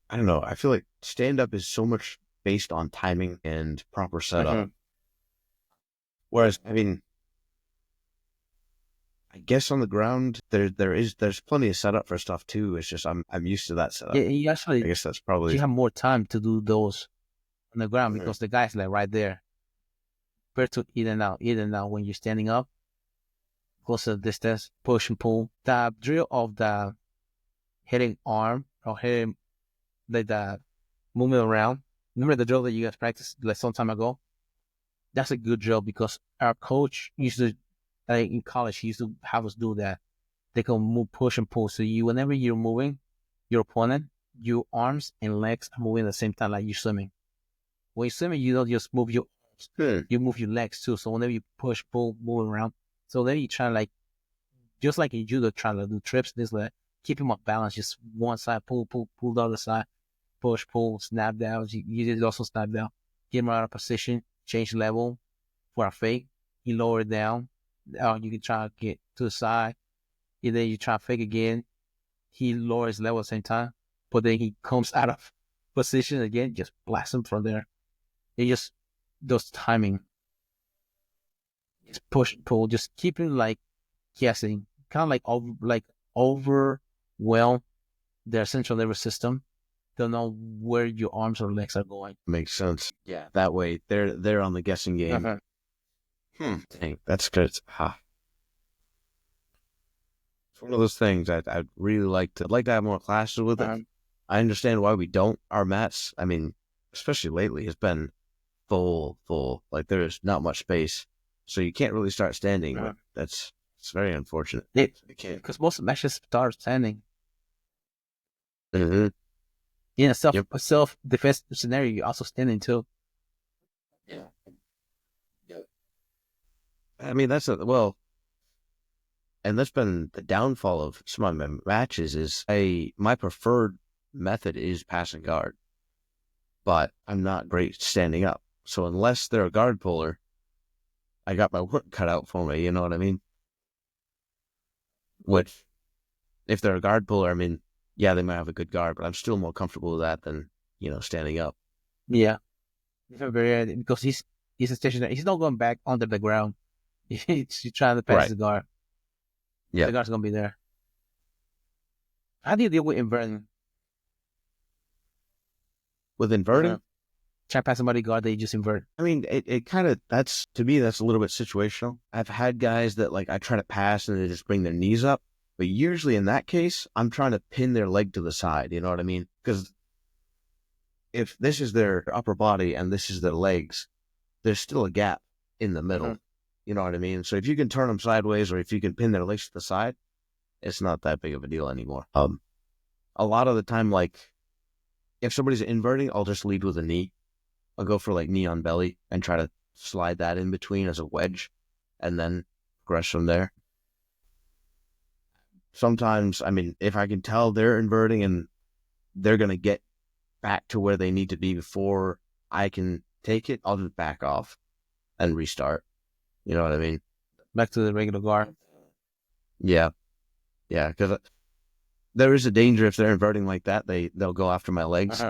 I don't know. I feel like stand up is so much based on timing and proper setup. Mm-hmm. Whereas, I mean, I guess on the ground there's plenty of setup for stuff too. It's just I'm used to that Yeah, setup. you I actually guess that's probably you have more time to do those on the ground Mhm. because the guy's like right there. Compared to in and out when you're standing up, close to the distance, push and pull. The drill of the hitting arm or hitting like the moving around. Remember the drill that you guys practiced like some time ago? That's a good drill because our coach used to, like in college, he used to have us do that. They can move, push and pull. So you, whenever you're moving, your opponent, your arms and legs are moving at the same time, like you're swimming. When you're swimming, you don't just move your arms, Hmm. you move your legs too. So whenever you push, pull, move around, so then you try like just like in judo, trying to do trips, this like keep him off balance, just one side, pull, pull, pull the other side, push, pull, snap down. You did also snap down, get him out of position, change level for a fake. He lower it down. You can try to get to the side. And then you try to fake again. He lowers level at the same time, but then he comes out of position again, just blast him from there. It just those timing, just push, pull, just keep him like guessing, kind of like overwhelm their central nervous system. Don't know where your arms or legs are going. Makes sense. Yeah, that way they're on the guessing game. Uh-huh. Dang, that's good. Ha. It's one of those things I'd really like to have more classes with it. Uh-huh. I understand why we don't. Our mats, I mean, especially lately, has been full. Like there's not much space, so you can't really start standing. Uh-huh. But it's very unfortunate. You can't. Because most matches start standing Hmm. in a Yep. self defense scenario. You're also standing too. Yeah. Yep. I mean, well, and that's been the downfall of some of my matches. Is my preferred method is passing guard, but I'm not great standing up. So unless they're a guard puller, I got my work cut out for me. You know what I mean? Which, if they're a guard puller, I mean, yeah, they might have a good guard, but I'm still more comfortable with that than standing up. Yeah, very because he's a stationary. He's not going back under the ground. He's trying to pass Right. the guard. The Yep. guard's gonna be there. How do you deal with inverting? with inverting. Try to pass somebody guard, they just invert. I mean, it kind of, that's, to me, that's a little bit situational. I've had guys that like I try to pass and they just bring their knees up. But usually in that case, I'm trying to pin their leg to the side. You know what I mean? Because if this is their upper body and this is their legs, there's still a gap in the middle. You know what I mean? So if you can turn them sideways or if you can pin their legs to the side, it's not that big of a deal anymore. A lot of the time, like if somebody's inverting, I'll just lead with a knee. I'll go for like knee on belly and try to slide that in between as a wedge and then progress from there. Sometimes, I mean, if I can tell they're inverting and they're going to get back to where they need to be before I can take it, I'll just back off and restart. You know what I mean? Back to the regular guard. Yeah. Yeah. Because there is a danger if they're inverting like that, they'll go after my legs.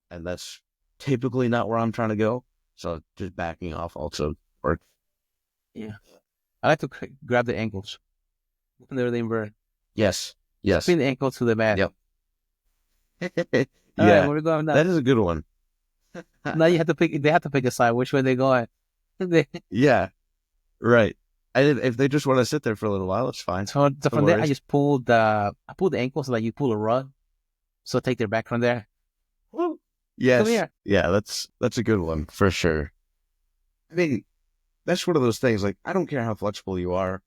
And that's typically not where I'm trying to go. So just backing off also works. Yeah. I like to grab the ankles when they're the invert. Yes. Yes. Pin the ankle to the mat. Yep. Yeah. All right, where we going now? That is a good one. Now they have to pick a side, which way they going. Yeah. Right. And if they just want to sit there for a little while, it's fine. So from there, I just pull the ankles like you pull a rug. So take their back from there. Woo. Yes. Come here. Yeah, that's a good one for sure. I mean, that's one of those things, like, I don't care how flexible you are.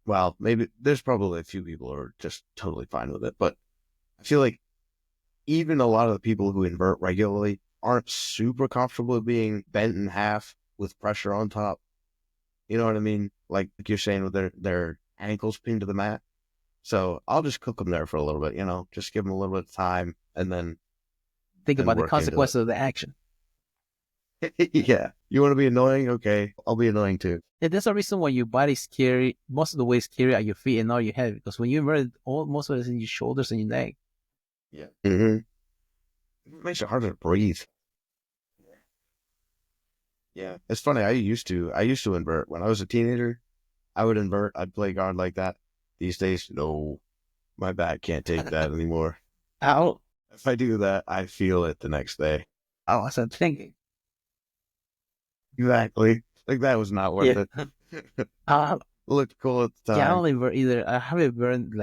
Well, maybe there's probably a few people who are just totally fine with it, but I feel like even a lot of the people who invert regularly aren't super comfortable being bent in half with pressure on top. You know what I mean? Like you're saying with their ankles pinned to the mat. So I'll just cook them there for a little bit, just give them a little bit of time and then think about the consequences of the action. Yeah. You want to be annoying? Okay. I'll be annoying too. Yeah, there's a reason why your body's scary, most of the way is scary at your feet and not your head. Because when you invert, most of it is in your shoulders and your neck. Yeah. Mm-hmm. It makes it harder to breathe. Yeah. It's funny. I used to invert. When I was a teenager, I would invert. I'd play guard like that. These days, no. My back can't take that anymore. Ow. If I do that, I feel it the next day. Oh, I was thinking. Exactly. Like that was not worth it. Looked cool at the time. Yeah, I don't invert either. I haven't burned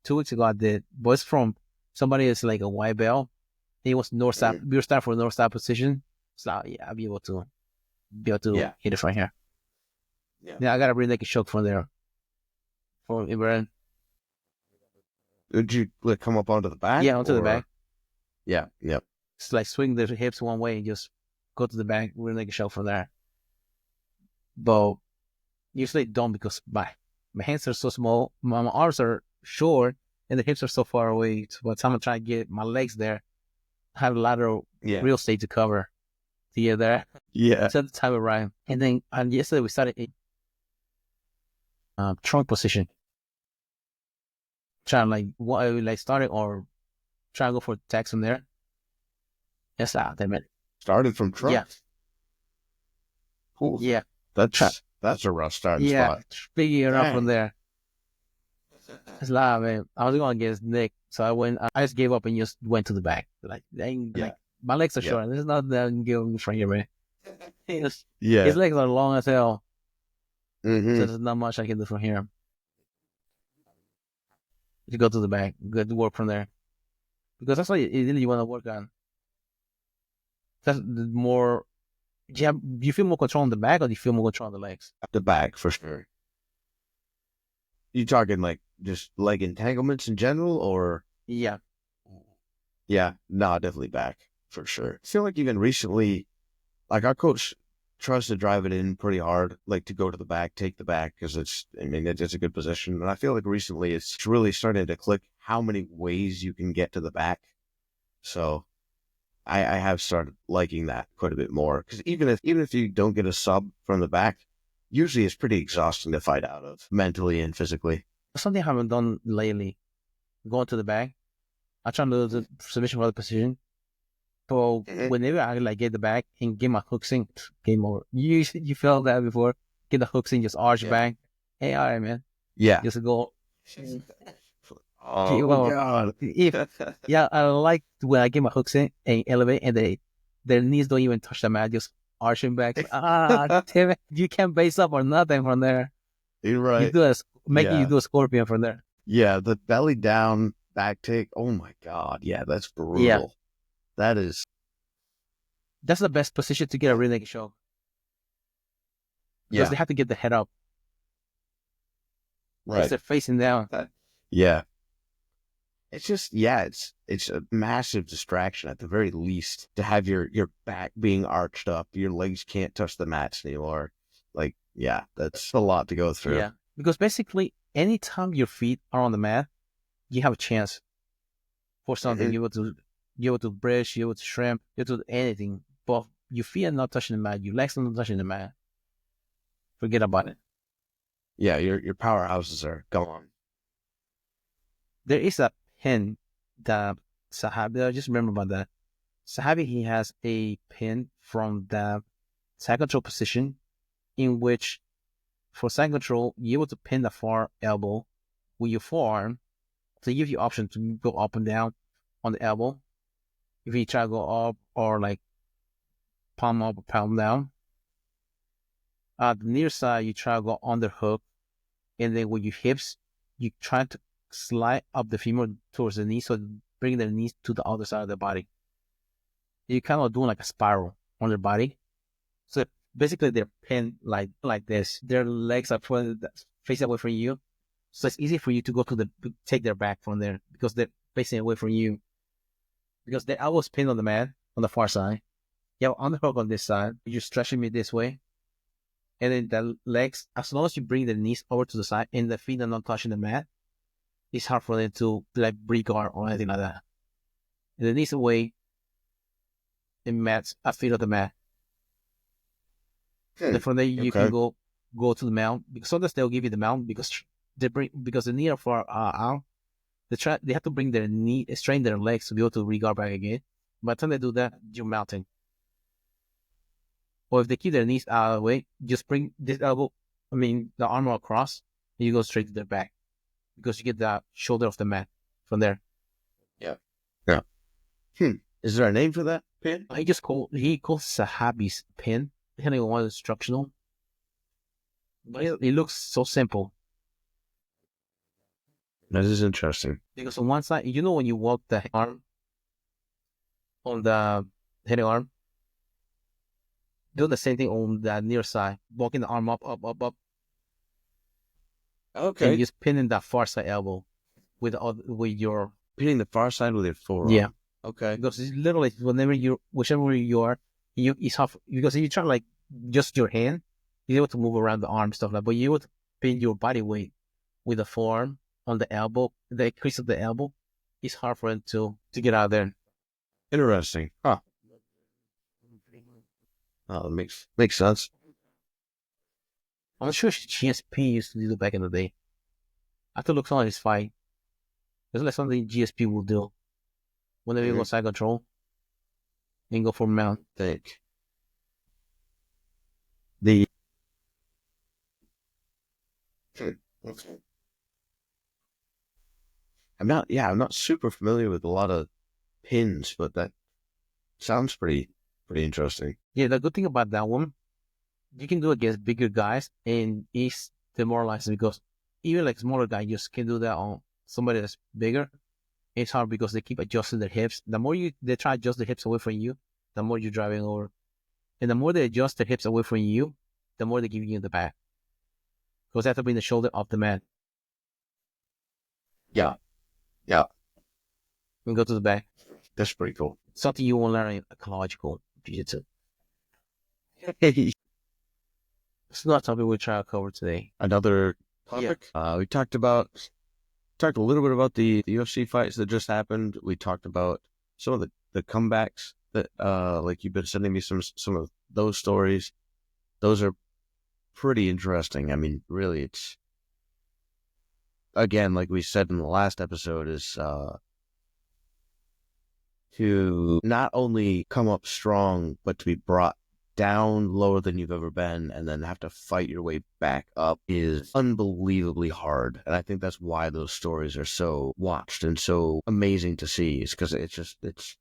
2 weeks ago I did. But it's from somebody that's like a white belt. He was north side. We were starting for north side position. So yeah, I'll be able to hit it from here. Yeah, I got a rear naked choke from there. From Inversion. Did you come up onto the back? Yeah, onto the back. Yeah, yep. It's like swing the hips one way and just go to the back, rear naked choke from there. But usually don't, because my hands are so small, my arms are short, and the hips are so far away. So by the time I try to get my legs there, I have a lot of real estate to cover to get there. Yeah. So the time arrived. And then yesterday we started a trunk position. Trying started or try to go for tags from there. Yes, damn it. Started from trunk? Yeah. Cool. Yeah. That's a rough starting spot. Figure it out from there. It's like, man, I was going against Nick, so I just gave up and just went to the back. Like my legs are short. There's nothing that I can give from here, man. His legs are long as hell. Mm-hmm. So there's not much I can do from here. You go to the back, good work from there. Because that's what you want to work on. That's more. Do you feel more control on the back, or do you feel more control on the legs? The back, for sure. You talking like just leg entanglements in general, or? Yeah. Yeah, no, definitely back, for sure. I feel like even recently, like our coach tries to drive it in pretty hard, like to go to the back, take the back, because it's a good position. And I feel like recently it's really starting to click how many ways you can get to the back. So I have started liking that quite a bit more, because even if you don't get a sub from the back, usually it's pretty exhausting to fight out of, mentally and physically. Something I haven't done lately, going to the back. I try to do the submission for the position. So whenever I get the back and get my hooks in, game over. You felt that before? Get the hooks in, just arch back. Hey, all right, man. Yeah. Just go. Oh Well, God. if yeah, I like when I get my hooks in and elevate, and their knees don't even touch the mat, just arching back. Damn it, you can't base up or nothing from there. You're You right. do a making you Yeah. do a scorpion from there. Yeah. The belly down back take. Oh my God. Yeah. That's Yeah, brutal. That is. that's the best position to get a rear naked choke because Yeah. they have to get the head up because Right. they're facing down. Yeah. It's just, yeah, it's a massive distraction at the very least to have your back being arched up. Your legs can't touch the mats anymore. Like, yeah, that's a lot to go through. Yeah, because basically, anytime your feet are on the mat, you have a chance for something. Hmm. You able to bridge, you able to shrimp, you able to do anything. But your feet are not touching the mat, your legs are not touching the mat. Forget about it. Yeah, your powerhouses are gone. There is a pin that Sahabi, I just remember about that. Sahabi, he has a pin from the side control position in which for side control, you're able to pin the far elbow with your forearm to give you option to go up and down on the elbow. If you try to go up or like palm up or palm down. The near side, you try to go underhook, and then with your hips, you try to slide up the femur towards the knee, so bring the knees to the other side of the body. You kind of doing like a spiral on their body. So basically, they're pinned like this. Their legs are facing away from you, so it's easy for you to go to take their back from there because they're facing away from you. Because their elbows pinned on the mat on the far side. You have underhook on this side. You're stretching me this way, and then the legs, as long as you bring the knees over to the side and the feet are not touching the mat, it's hard for them to like re-guard or anything like that. And the knees away, and mats at feet of the mat. Hmm. Then from there you can Okay. go to the mount because sometimes they'll give you the mount because the knee are far out. They have to bring their knee, strain their legs to be able to re-guard back again. By the time they do that, you're mounting. Or if they keep their knees out of the way, just bring this elbow, the arm across, and you go straight to their back because you get the shoulder of the mat from there. Yeah. Yeah. Hmm. Is there a name for that pin? He calls Sahabi's pin, depending on what is instructional. But it looks so simple That is interesting. because on one side, when you walk the arm on the heading arm, do the same thing on the near side, walking the arm up, up, up, up, and Okay. just pinning that far side elbow with your Pinning the far side with your yeah. forearm. Okay. Because it's literally whichever way you are, it's hard because if you try like just your hand, you're able to move around the arm stuff like. But you would pin your body weight with the forearm on the elbow, the crease of the elbow. It's hard for them to get out of there. Interesting. Huh. Oh, that makes sense. I'm not sure if GSP used to do it back in the day. I have to look on his fight. It's like something GSP will do whenever you go Mhm. side control and go for mount. Think the okay. I'm not super familiar with a lot of pins, but that sounds pretty interesting. Yeah, the good thing about that one, you can do it against bigger guys and it's demoralizing because even like smaller guys just can do that on somebody that's bigger. It's hard because they keep adjusting their hips. The more they try to adjust their hips away from you, the more you're driving over. And the more they adjust their hips away from you, the more they give you the back. Because they have to bring the shoulder off the mat Yeah, yeah, and go to the back. that's pretty cool. Something you won't learn in ecological jiu-jitsu. It's not something we try to cover today. Another Yeah. topic. We talked a little bit about the UFC fights that just happened. We talked about some of the comebacks that like you've been sending me some of those stories. Those are pretty interesting. I mean, really, it's again like we said in the last episode is to not only come up strong, but to be brought down lower than you've ever been and then have to fight your way back up is unbelievably hard. And I think that's why those stories are so watched and so amazing to see, is because it's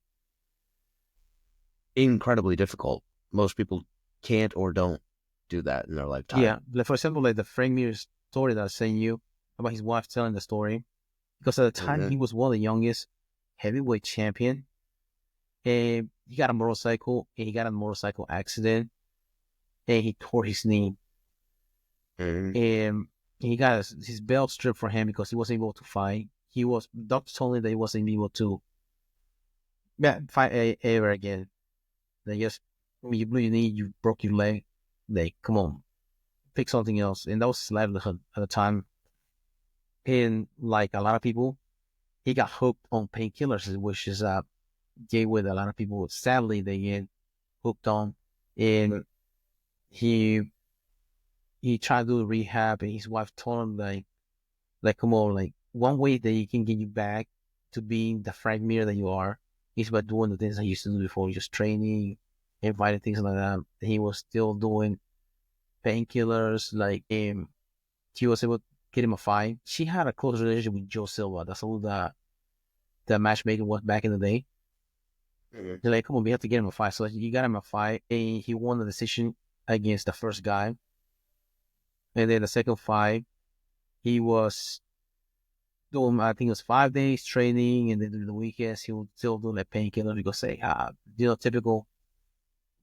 incredibly difficult. Most people can't or don't do that in their lifetime. Yeah, like for example, like the Frank Mir story that I sent you about his wife telling the story, because at the time Mm-hmm. he was one of the youngest heavyweight champion, and he got a motorcycle, and he got in a motorcycle accident, and he tore his knee, Mm-hmm. and he got his belt stripped for him because he wasn't able to fight. Doctor told him that he wasn't able to fight ever again. They just, when you blew your knee, you broke your leg. Like, come on, pick something else. And that was his livelihood at the time. And like a lot of people, he got hooked on painkillers, which is a gateway that a lot of people, sadly, they get hooked on. And he he tried to do rehab, and his wife told him like come on, like one way that he can get you back to being the Frank Mir that you are is by doing the things I used to do before, just training, inviting things like that. He was still doing painkillers, like he was able to get him a fight. She had a close relationship with Joe Silva. That's all the matchmaker was back in the day. Mm-hmm. They're like, come on, we have to get him a fight. So you got him a fight, and he won the decision against the first guy. And then the second fight, he was doing, I think it was 5 days training, and then during the weekends he would still do like painkillers because say, typical,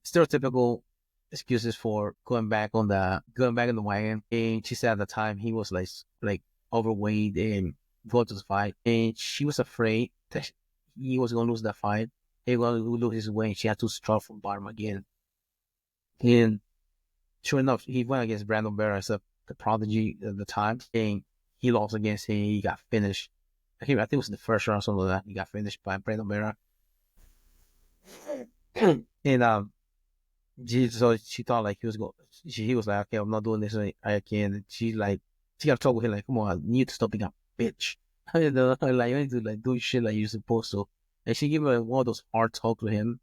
stereotypical excuses for going back in the wagon. And she said at the time he was like overweight and going to the fight, and she was afraid that he was going to lose that fight. He was going to lose his weight. She had to start from bottom again. And sure enough, he went against Brandon Vera as the prodigy at the time, and he lost against him. He got finished. I think it was in the first round or something like that. He got finished by Brandon Vera. And so she thought like he was going. He was like, okay, I'm not doing this again. And she got to talk with him like, come on, you need to stop being a bitch. You know, like you need to like do shit like you're supposed to. And she gave him like, one of those hard talks with him.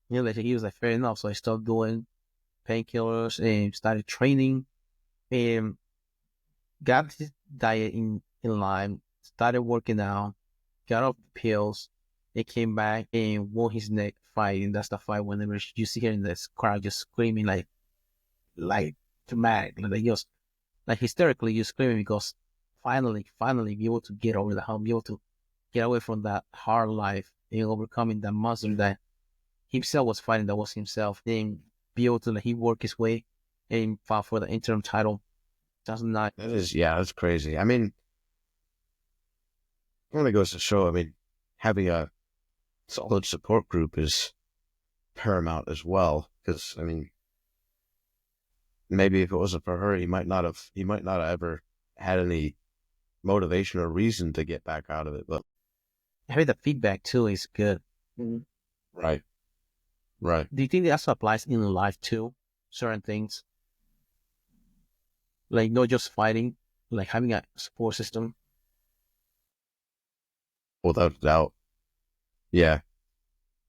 You know, like he was like, fair enough. So I stopped doing painkillers and started training, and got his diet in line, started working out, got off the pills, and came back and won his next fight. And that's the fight whenever you see her in this crowd just screaming like dramatic, like just like hysterically, you screaming because finally be able to get over the hump, be able to get away from that hard life and overcoming that monster that himself was fighting, that was himself, and be able to he work his way and fought for the interim title. 2009. That is, yeah, that's crazy. I mean, it only goes to show, I mean, having a solid support group is paramount as well. Because, I mean, maybe if it wasn't for her, he might not have ever had any motivation or reason to get back out of it. But Having the feedback too is good. Mhm. right, right. Do you think that also applies in life too? Certain things, like not just fighting, like having a support system. Without a doubt. Yeah.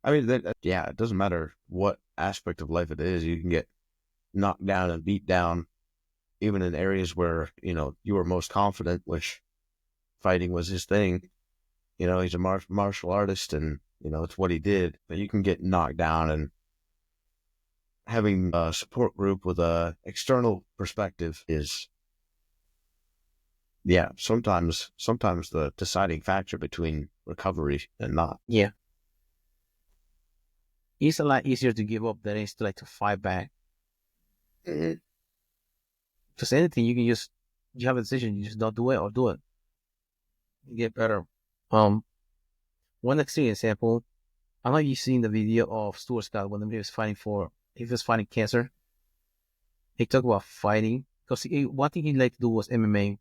I mean, yeah, it doesn't matter what aspect of life it is. You can get knocked down and beat down, even in areas where, you were most confident, which fighting was his thing. He's a martial artist and, it's what he did. But you can get knocked down, and having a support group with a external perspective is, yeah, sometimes the deciding factor between recovery and not. Yeah, it's a lot easier to give up than it is to to fight back. Mhm. Just anything you have a decision, you just don't do it or do it. You get better. Um, One extreme example. I don't know if you've seen the video of Stuart Scott when he was fighting cancer. He talked about fighting because one thing he liked to do was MMA.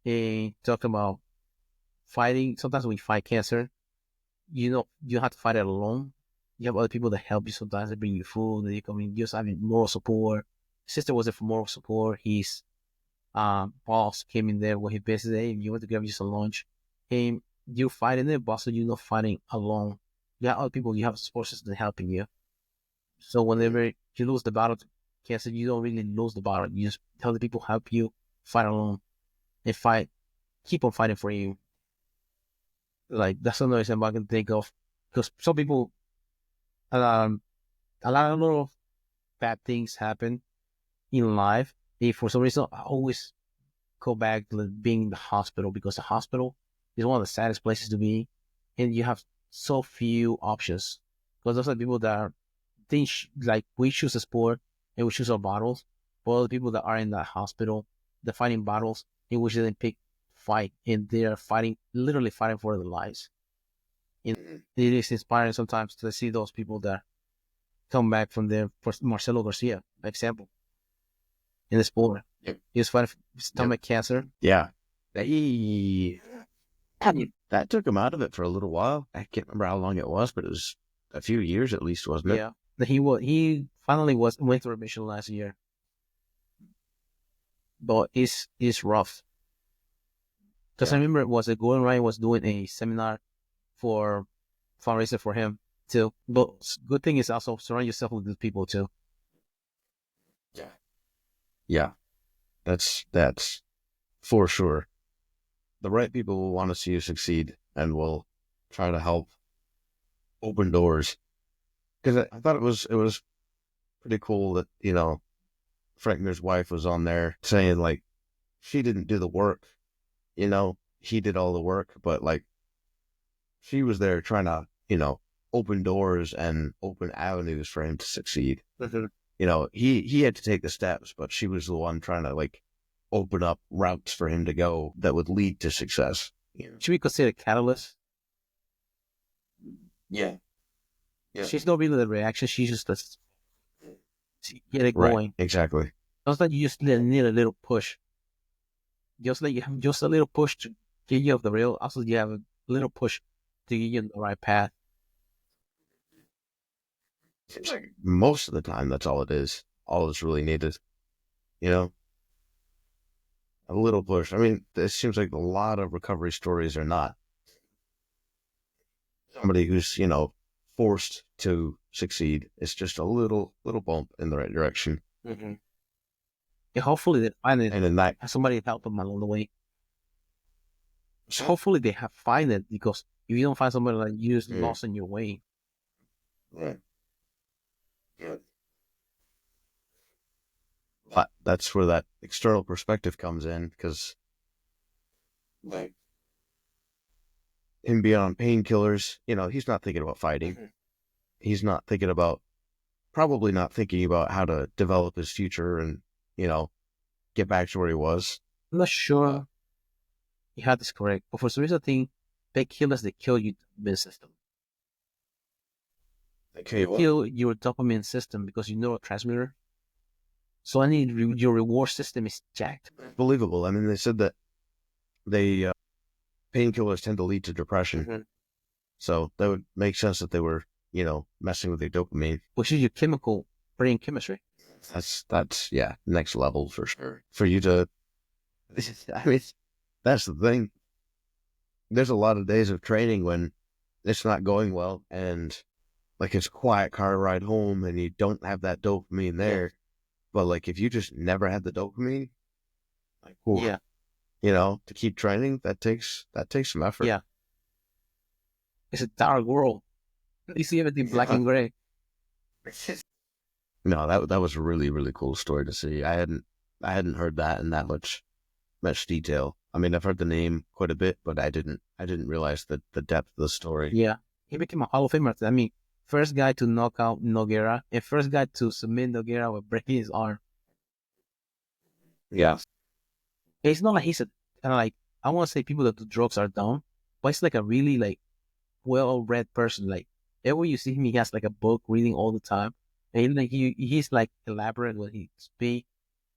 He talked about fighting. Sometimes when you fight cancer, you don't have to fight it alone. You have other people that help you sometimes. They bring you food. They come in, just having moral support. His sister was there for moral support. His boss came in there with his business. Hey, you want to grab you some lunch? And you're fighting it, but also you're not fighting alone. You have other people. You have support system helping you. So whenever you lose the battle to cancer, you don't really lose the battle. You just tell the people help you fight alone and fight, keep on fighting for you. Like that's another example I can think of because some people, um, a lot of little bad things happen in life. If for some reason I always go back to being in the hospital because the hospital is one of the saddest places to be, and you have so few options. Because those are people that are think like we choose a sport and we choose our battles, but other people that are in the hospital, they're fighting battles in which they didn't pick fight, and they are fighting, literally fighting for their lives. And it is inspiring sometimes to see those people that come back from there. For Marcelo Garcia, for example, in the sport, Yep. he was fighting stomach cancer. Yeah. He, that took him out of it for a little while. I can't remember how long it was, but it was a few years at least, wasn't it? Yeah, he finally went through remission last year, but it's rough. Because I remember it was a Gordon Ryan was doing a seminar for fundraiser for him too. But good thing is also surround yourself with good people too. Yeah. Yeah. That's for sure. The right people will want to see you succeed and will try to help open doors. Because I thought it was pretty cool that, Frankner's wife was on there saying like she didn't do the work, he did all the work, but like she was there trying to, open doors and open avenues for him to succeed. Mm-hmm. He had to take the steps, but she was the one trying to like open up routes for him to go that would lead to success. Should we consider catalyst? Yeah. She's not really the reaction. She's just the get it Right. going. Exactly. It's like you just need a little push. Just like you have just a little push to get you off the rail. Also, you have a little push to get you on the right path. Seems like most of the time that's all it is. All that's really needed. A little push. I mean, it seems like a lot of recovery stories are not somebody who's, forced to succeed. It's just a little bump in the right direction. Mm-hmm. Yeah, hopefully they find it. And then that Somebody help them along the way. Hopefully they have find it, because if you don't find somebody, like, you just lost in your way. Right. Yeah. But that's where that external perspective comes in, because like him being on painkillers, he's not thinking about fighting. Mm-hmm. He's not thinking about, probably not thinking about how to develop his future and, get back to where he was. I'm not sure you had this correct, but for some reason I think painkillers, they kill your dopamine system. They kill your dopamine system because you're neurotransmitter. So your reward system is jacked. Believable. I mean, they said that painkillers tend to lead to depression. Mm-hmm. So that would make sense that they were, messing with your dopamine. Which is your chemical brain chemistry. That's next level for sure. For you to, I mean, that's the thing. There's a lot of days of training when it's not going well, and like it's a quiet car ride home and you don't have that dopamine there. Yeah. But like if you just never had the dopamine, like, oof, to keep training, that takes some effort. Yeah. It's a dark world. You see everything black and gray. No, that was a really, really cool story to see. I hadn't heard that in that much detail. I mean, I've heard the name quite a bit, but I didn't realize the depth of the story. Yeah. He became a Hall of Famer. I mean, first guy to knock out Nogueira, and first guy to submit Nogueira with breaking his arm. Yeah. It's not like he's a kind of like, I want to say people that do drugs are dumb, but it's like a really like well-read person. Like everywhere you see him, he has like a book reading all the time. And he's like elaborate when he speaks.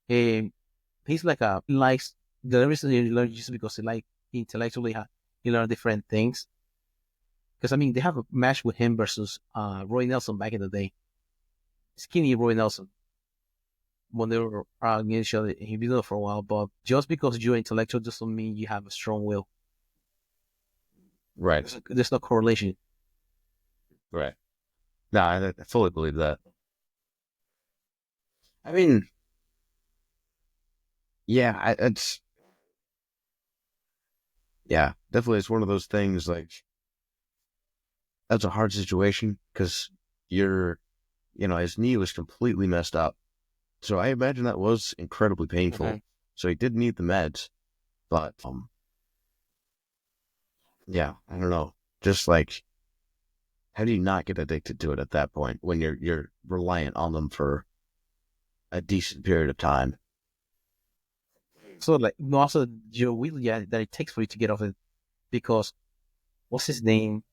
He's like he likes the reason he learns just because he intellectually he learned different things. Because I mean they have a match with him versus Roy Nelson back in the day. Skinny Roy Nelson. When they were against each other, he'd been there for a while. But just because you're intellectual doesn't mean you have a strong will. Right. There's no correlation. Right. No, I fully believe that. I mean, yeah, it's yeah, definitely it's one of those things like that's a hard situation because you're, his knee was completely messed up. So I imagine that was incredibly painful. Mhm. So he did need the meds, but yeah, I don't know. Just like how do you not get addicted to it at that point when you're reliant on them for a decent period of time? So like also your will, yeah, that it takes for you to get off it because what's his name?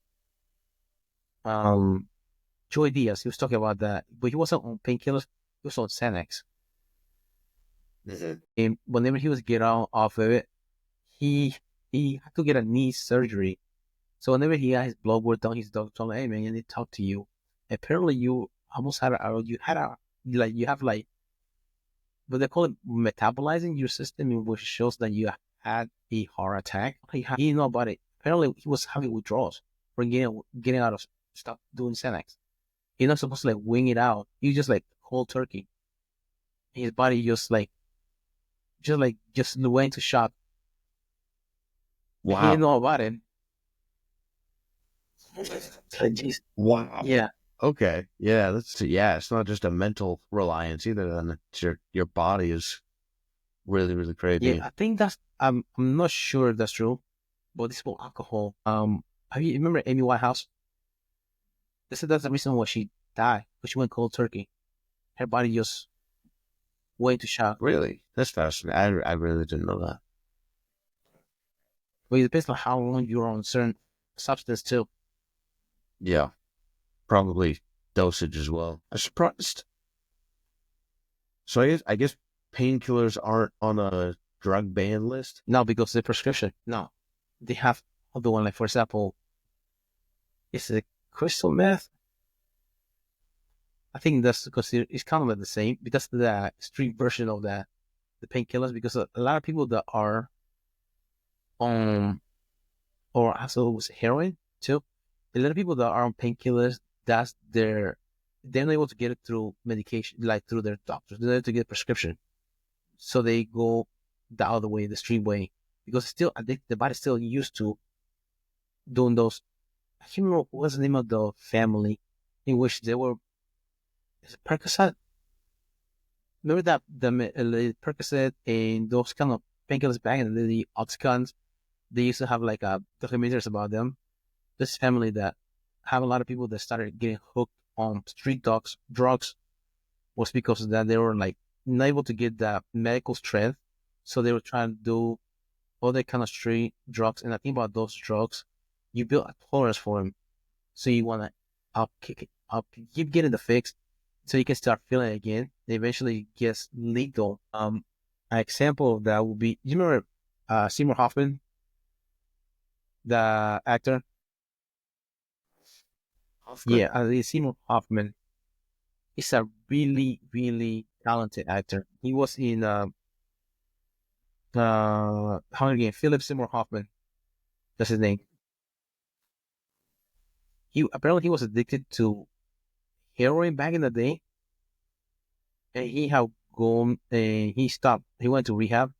Um, Joy Diaz. He was talking about that, but he wasn't on painkillers. He was on Xanax. Mhm. And whenever he was get out off of it, he he had to get a knee surgery. So whenever he got his blood work done, his doctor told him, "Hey man, I need to talk to you." Apparently, you almost had you had a like you have like what they call it metabolizing your system, which shows that you had a heart attack. He didn't know about it. Apparently, he was having withdrawals from getting out of stop doing Xanax. You're not supposed to like wing it out. You just like cold turkey. His body just went into shock. He didn't Wow. know about it. Jeez. Wow. Yeah, Okay. Yeah, yeah, it's not just a mental reliance either, then it's your body is really, really yeah. crazy. I think that's. I'm not sure if that's true, but this about alcohol. Have you remember Amy Whitehouse? They said that's the reason why she died, because she went cold turkey. Her body just went into shock. Really? That's fascinating. I really didn't know that. But it depends on how long you're on certain substance too. Yeah, probably dosage as well. I'm surprised. So I guess painkillers aren't on a drug ban list. Now because the prescription. No, they have other one. Like for example, it's a crystal meth. I think that's considered. It's kind of like the same. But that's the street version of the painkillers. Because a lot of people that are on or also with heroin too. A lot of people that are on painkillers, that's they're not able to get it through medication, like through their doctors. They're able to get a prescription, so they go the other way, the street way, because still, I think the body's still used to doing those. I can't remember what was the name of the family in which they were. Is it Percocet? Remember that the Percocet and those kind of painkillers back in the Oxycontins, they used to have like documentaries about them. This family that have a lot of people that started getting hooked on street drugs was because of that they were like not able to get that medical strength, so they were trying to do other kind of street drugs. And I think about those drugs, you build a tolerance for them, so you want to up keep getting the fix, so you can start feeling it again. It eventually gets lethal. An example of that would be, you remember Seymour Hoffman, the actor? Hoffman. Yeah, Seymour Hoffman. He's a really, really talented actor. He was in Hunger Games. Philip Seymour Hoffman. That's his name. He was addicted to heroin back in the day, and he had gone and he stopped. He went to rehab.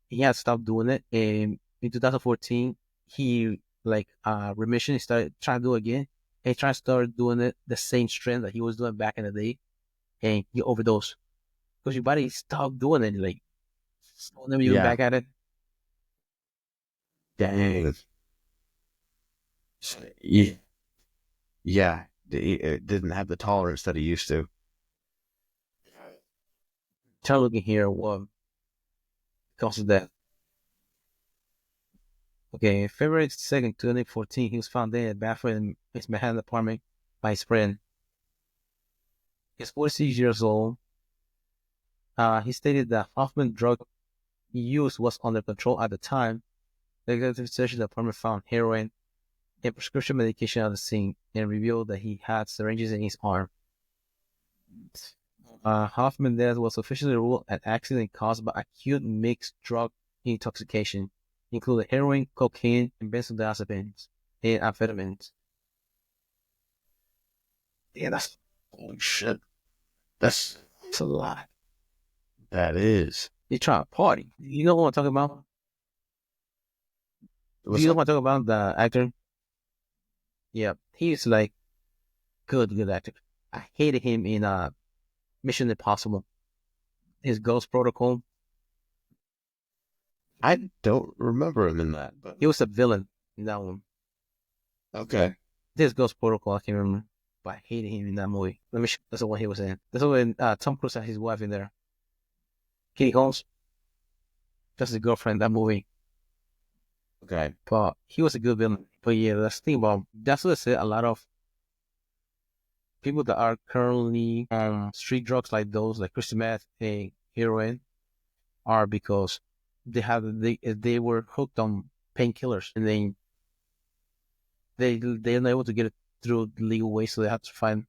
He had stopped doing it, and in 2014, he like remission. He started trying to do it again, and he tried to start doing it the same strength that he was doing back in the day, and he overdosed because your body stopped doing it. Like whenever you look Yeah. back at it, Dang. Yeah. Yeah. It didn't have the tolerance that he used to. try looking here what causes death. Okay, February 2nd, 2014, he was found dead in a bathroom in his Manhattan apartment by his friend. He's 46 years old. He stated that Hoffman's drug use was under control at the time. The executive search of the apartment found heroin and prescription medication at the scene and revealed that he had syringes in his arm. Hoffman's death was officially ruled an accident caused by acute mixed drug intoxication, including heroin, cocaine, and benzodiazepines and amphetamines. Yeah, that's Holy shit. That's a lot. That is. They try to party. You know what I'm talking about? Do What's you know that? what I'm talking about? The actor? Yeah. He's like good actor. I hated him in Mission Impossible. His Ghost Protocol. I don't remember him in that, but He was a villain in that one. okay. This Ghost Protocol, I can't remember. But I hated him in that movie. Let me show that's the one he was in. That's when Tom Cruise had his wife in there. Katie Holmes. That's his girlfriend in that movie. Okay. But he was a good villain. But yeah, that's the thing about that's what I said. A lot of people that are currently on street drugs like those, like crystal meth and heroin, are because they were hooked on painkillers and then they're not able to get it through the legal way, so they have to find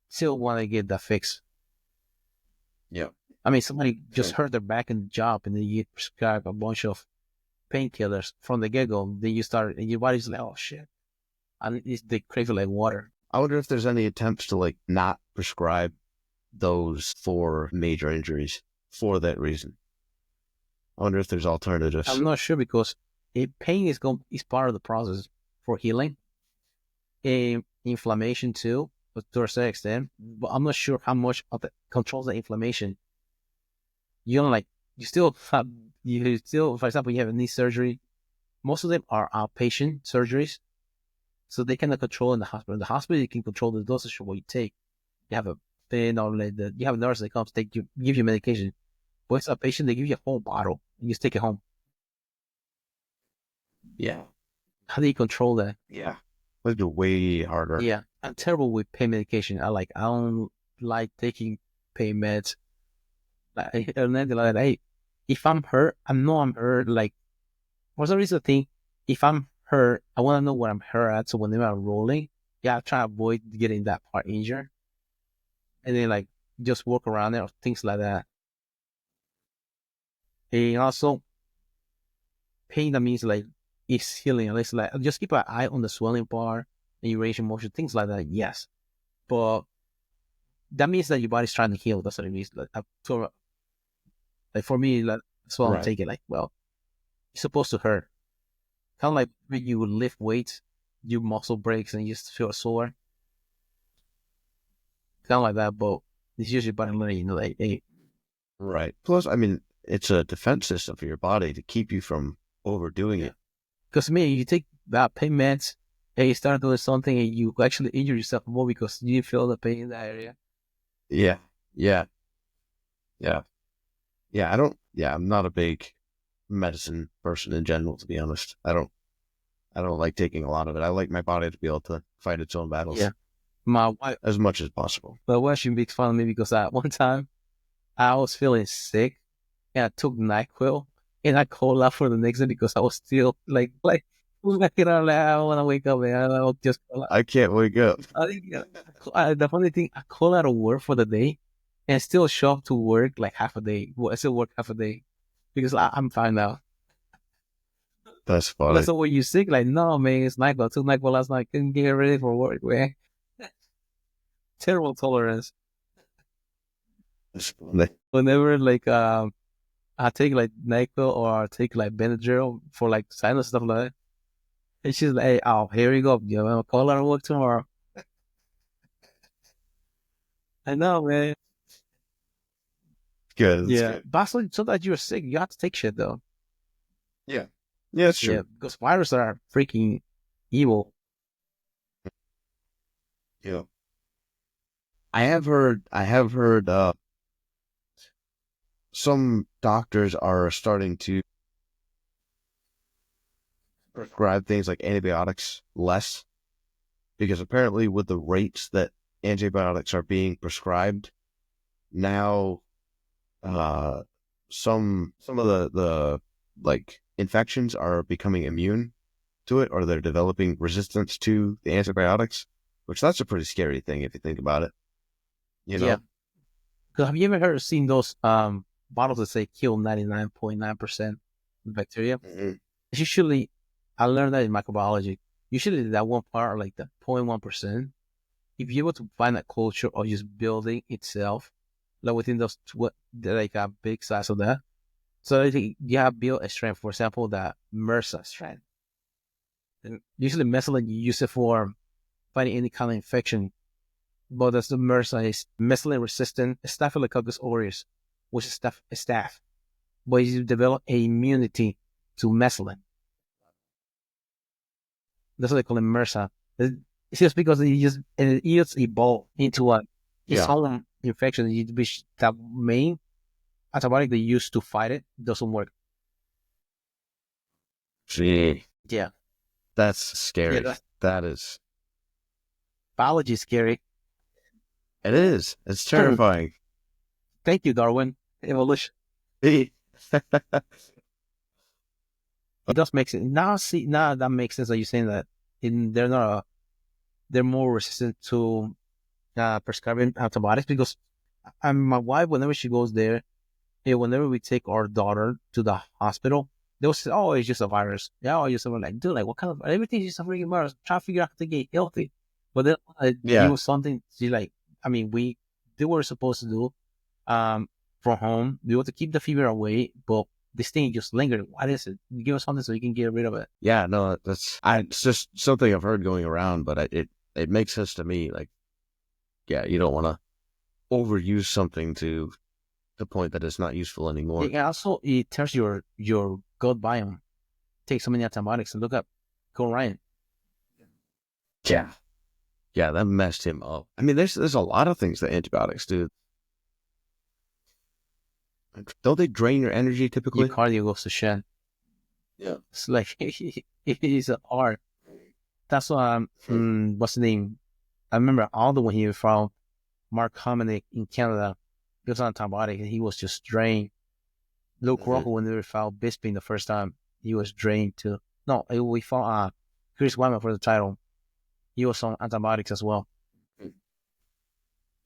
still want to get that fix. Yeah. I mean, somebody just Okay. hurt their back in the job and then you get prescribed a bunch of painkillers from the get go. Then you start and your body's like, oh shit, and they crave it like water. I wonder if there's any attempts to like not prescribe those for major injuries for that reason. I wonder if there's alternatives. I'm not sure because pain is part of the process for healing. Inflammation too, but to a certain extent. But I'm not sure how much of it controls the inflammation. You know, like you still, for example, you have a knee surgery. Most of them are outpatient surgeries, so they cannot control in the hospital. In the hospital, you can control the dosage of what you take. You have a pen or like you have a nurse that comes give you medication. But it's outpatient, they give you a whole bottle and you just take it home. Yeah. How do you control that? Yeah. Would be way harder. Yeah, I'm terrible with pain medication. I don't like taking pain meds. Like, and then like, hey, if I'm hurt, I know I'm hurt. Like, for some reason, I think if I'm hurt, I want to know where I'm hurt at. So whenever I'm rolling, yeah, I try to avoid getting that part injured, and then like just work around it or things like that. And also, pain that means like it's healing. It's like just keep an eye on the swelling part and your range of motion, things like that. Yes, but that means that your body's trying to heal. That's what it means. Like for me, like that's what I'm Right. taking. Like, well, it's supposed to hurt. Kind of like when you lift weights, your muscle breaks and you just feel sore. Kind of like that, but it's usually body letting you know, like, hey, Right. Plus, I mean, it's a defense system for your body to keep you from overdoing yeah. it. Because me, you take that pain meds and you start doing something and you actually injure yourself more because you feel the pain in that area. Yeah. Yeah. Yeah. Yeah. I'm not a big medicine person in general, to be honest. I don't like taking a lot of it. I like my body to be able to fight its own battles Yeah. My wife, as much as possible. she makes fun of me because one time I was feeling sick and I took NyQuil and I called out for the next day because I was still like, you know, like I don't want to wake up, man. I'll just call out. I can't wake up. I think the funny thing, I call out of work for the day and still show up to work like half a day. Well, I still work half a day because I'm fine now. That's Like, funny. so when you sick, like, no, man, it's NyQuil. I took NyQuil last night. Couldn't get ready for work, man. Terrible tolerance. That's funny. Whenever like I take like NyQuil or I take like Benadryl for like sinus stuff like that. And she's like, hey, oh, here you go. You know, call out of work tomorrow. I know, man. Good. That's Yeah. good. But so that you're sick, you have to take shit though. Yeah. Yeah, it's Yeah. true. Because viruses are freaking evil. Yeah. I have heard some doctors are starting to prescribe things like antibiotics less because apparently with the rates that antibiotics are being prescribed now, uh, some of the like infections are becoming immune to it, or they're developing resistance to the antibiotics, which that's a pretty scary thing if you think about it. You Yeah. know? Because have you ever seen those bottles that say kill 99.9% of bacteria? Mhm. It's usually, I learned that in microbiology. Usually that one part, like the 0.1%, if you're able to find that culture or just building itself, like within those they're like a big size of that. So you have built a strength, for example, the MRSA strength. And usually methicillin you use it for fighting any kind of infection, but as the MRSA is methicillin resistant Staphylococcus aureus, which is staph, but you develop a immunity to methicillin. That's what they call it MRSA. It's just because it just evolved into its Yeah. own infection, which the main antibiotic they use to fight it doesn't work. Gee, Yeah. that's Yeah, scary. that's That is. biology is scary. It is. It's terrifying. Thank you, Darwin. Evolution. Hey. It does make sense. Now that makes sense that you're saying that they're not they're more resistant to prescribing antibiotics because my wife, whenever she goes there, whenever we take our daughter to the hospital, they'll say, "Oh, it's just a virus." Yeah, oh, just something like, dude, like what kind of everything's just a freaking virus. Try to figure out how to get healthy. But then give Yeah. us something. She like, I mean, we do what we're supposed to do. From home, we want to keep the fever away, but this thing just lingered. What is it? Give us something so you can get rid of it. Yeah. No, it's just something I've heard going around, but it makes sense to me. Like, yeah, you don't want to overuse something to the point that it's not useful anymore. It also it tests your gut biome. Take so many antibiotics and look up Go Ryan. Yeah. Yeah, that messed him up. I mean, there's a lot of things that antibiotics do. Don't they drain your energy Your typically? cardio goes to shit. Yeah. It's like it is an art. That's why what's the name? I remember Aldo when he found Mark Hominick in Canada. He was on antibiotic and he was just drained. Luke Mm-hmm. Rockle when they found Bisping the first time, he was drained too. No, we found Chris Wyman for the title. He was on antibiotics as well.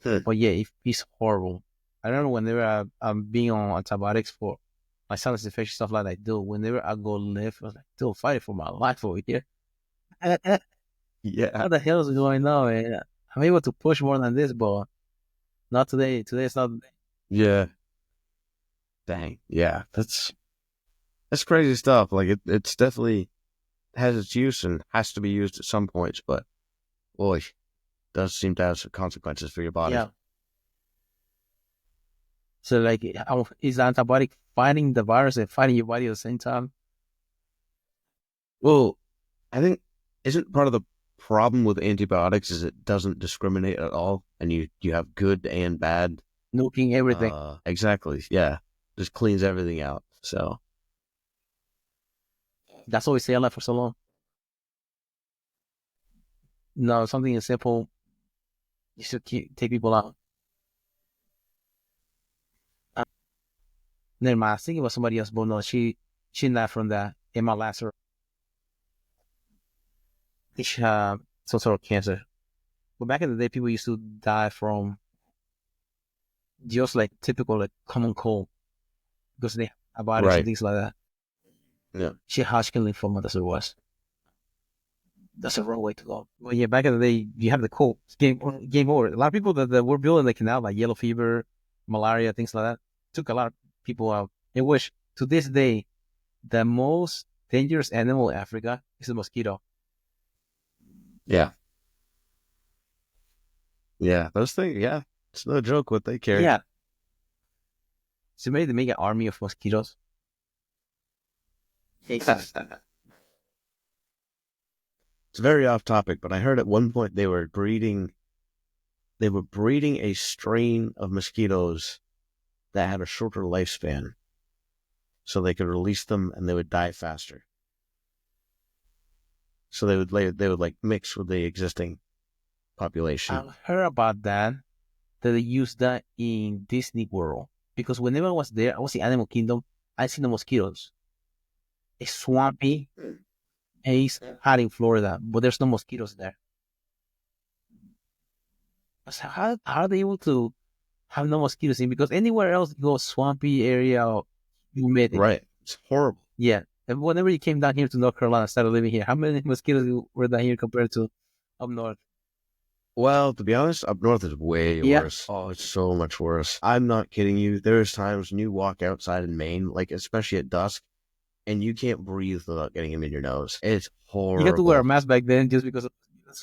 Hmm. But yeah, it's horrible. I remember when they were being on antibiotics for my sinus infection stuff like that. Dude, whenever I go live, I was like, dude, fighting for my life over here. Yeah. What the hell is going on, man? I'm able to push more than this, but not today. Today it's not. Yeah. Dang. Yeah. That's crazy stuff. Like it's definitely has its use and has to be used at some points, but boy, does seem to have some consequences for your body. Yeah. So like, is the antibiotic fighting the virus and fighting your body at the same time? Well, I think isn't part of the problem with antibiotics is it doesn't discriminate at all, and you have good and bad. Nuking everything. Exactly. Yeah, just cleans everything out. So That's what we say a lot for so long. No, something as simple. You should take people out. Never mind. I think it was somebody else, but no, she died from that in my last year. She had some sort of cancer. But back in the day, people used to die from just like typical like common cold because they have antibiotics and right. things like that. Yeah. She had Hodgkin lymphoma. That's what it was. That's the wrong way to go. Well, yeah, back in the day, you have the cold. It's game over. A lot of people that were building the canal, like yellow fever, malaria, things like that, took a lot of people out. In which, to this day, the most dangerous animal in Africa is the mosquito. Yeah. Yeah. Those things. Yeah. It's no joke what they carry. Yeah. So maybe they make an army of mosquitoes. It's very off topic, but I heard at one point they were breeding a strain of mosquitoes that had a shorter lifespan, so they could release them and they would die faster. So they would like mix with the existing population. I heard about that, that they use that in Disney World. Because whenever I was there, I was in Animal Kingdom, I seen the mosquitoes. It's swampy, and it's hot in Florida, but there's no mosquitoes there. I was like, how are they able to have no mosquitoes in? Because anywhere else, you go swampy area or humid. Right. It's horrible. Yeah. And whenever you came down here to North Carolina, started living here, how many mosquitoes were down here compared to up north? Well, to be honest, up north is way Yeah. worse. Oh, it's so much worse. I'm not kidding you. There's times when you walk outside in Maine, like especially at dusk, and you can't breathe without getting them in your nose. It's You had to wear a horrible. mask back then just because of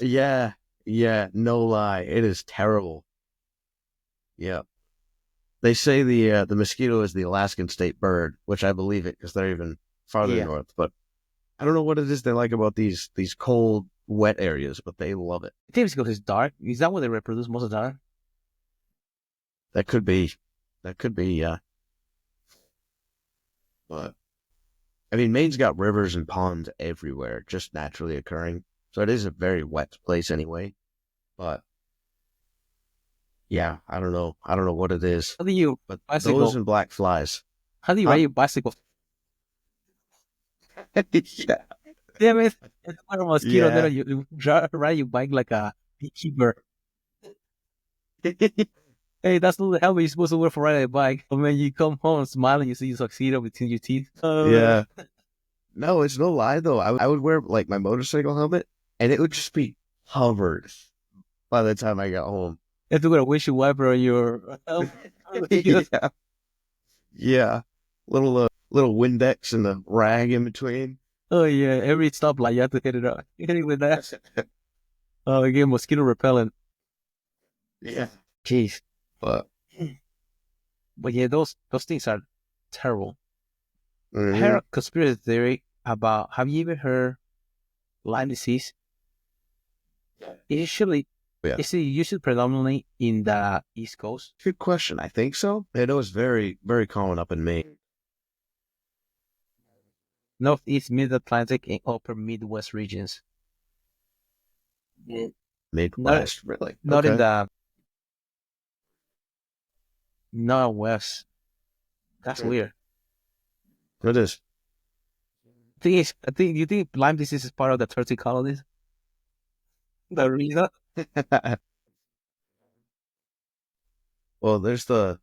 Yeah, yeah, no lie. It is terrible. Yeah. They say the mosquito is the Alaskan state bird, which I believe it because they're even farther yeah. north. But I don't know what it is they like about these cold, wet areas, but they love it. I think it's because it's dark. Is that what they reproduce most of the time? That could be, that could be, yeah. But I mean, Maine's got rivers and ponds everywhere, just naturally occurring. So it is a very wet place anyway. But yeah, I don't know. I don't know what it is. How do you But those bicycle? and black flies. How do you ride Huh? your bicycle? Yeah. Damn it! It's not a mosquito. Yeah. Then you ride your bike like a beekeeper. Hey, that's not the helmet you're supposed to wear for riding a bike. And when you come home smiling, you see your tuxedo between your teeth. Yeah. No, it's no lie though. I would wear like my motorcycle helmet and it would just be covered by the time I got home. You have to wear a windshield wiper on your helmet. Yeah. Yeah. Little Windex and a rag in between. Oh yeah, every stoplight you have to hit it up. Hit it with that. Oh, again, mosquito repellent. Yeah. Jeez. But But yeah, those things are terrible. I heard mhm. a conspiracy theory about. Have you ever heard Lyme disease? It usually Yeah. it's usually predominantly in the East Coast. Good question. I think so. I know it's very, very common up in Maine. Northeast, Mid-Atlantic, and upper Midwest regions. Mm. Not Midwest, really? not in Okay. the Northwest. That's Hmm. weird. It is. I think you think Lyme disease is part of the 30 colonies? The reason? Well, there's the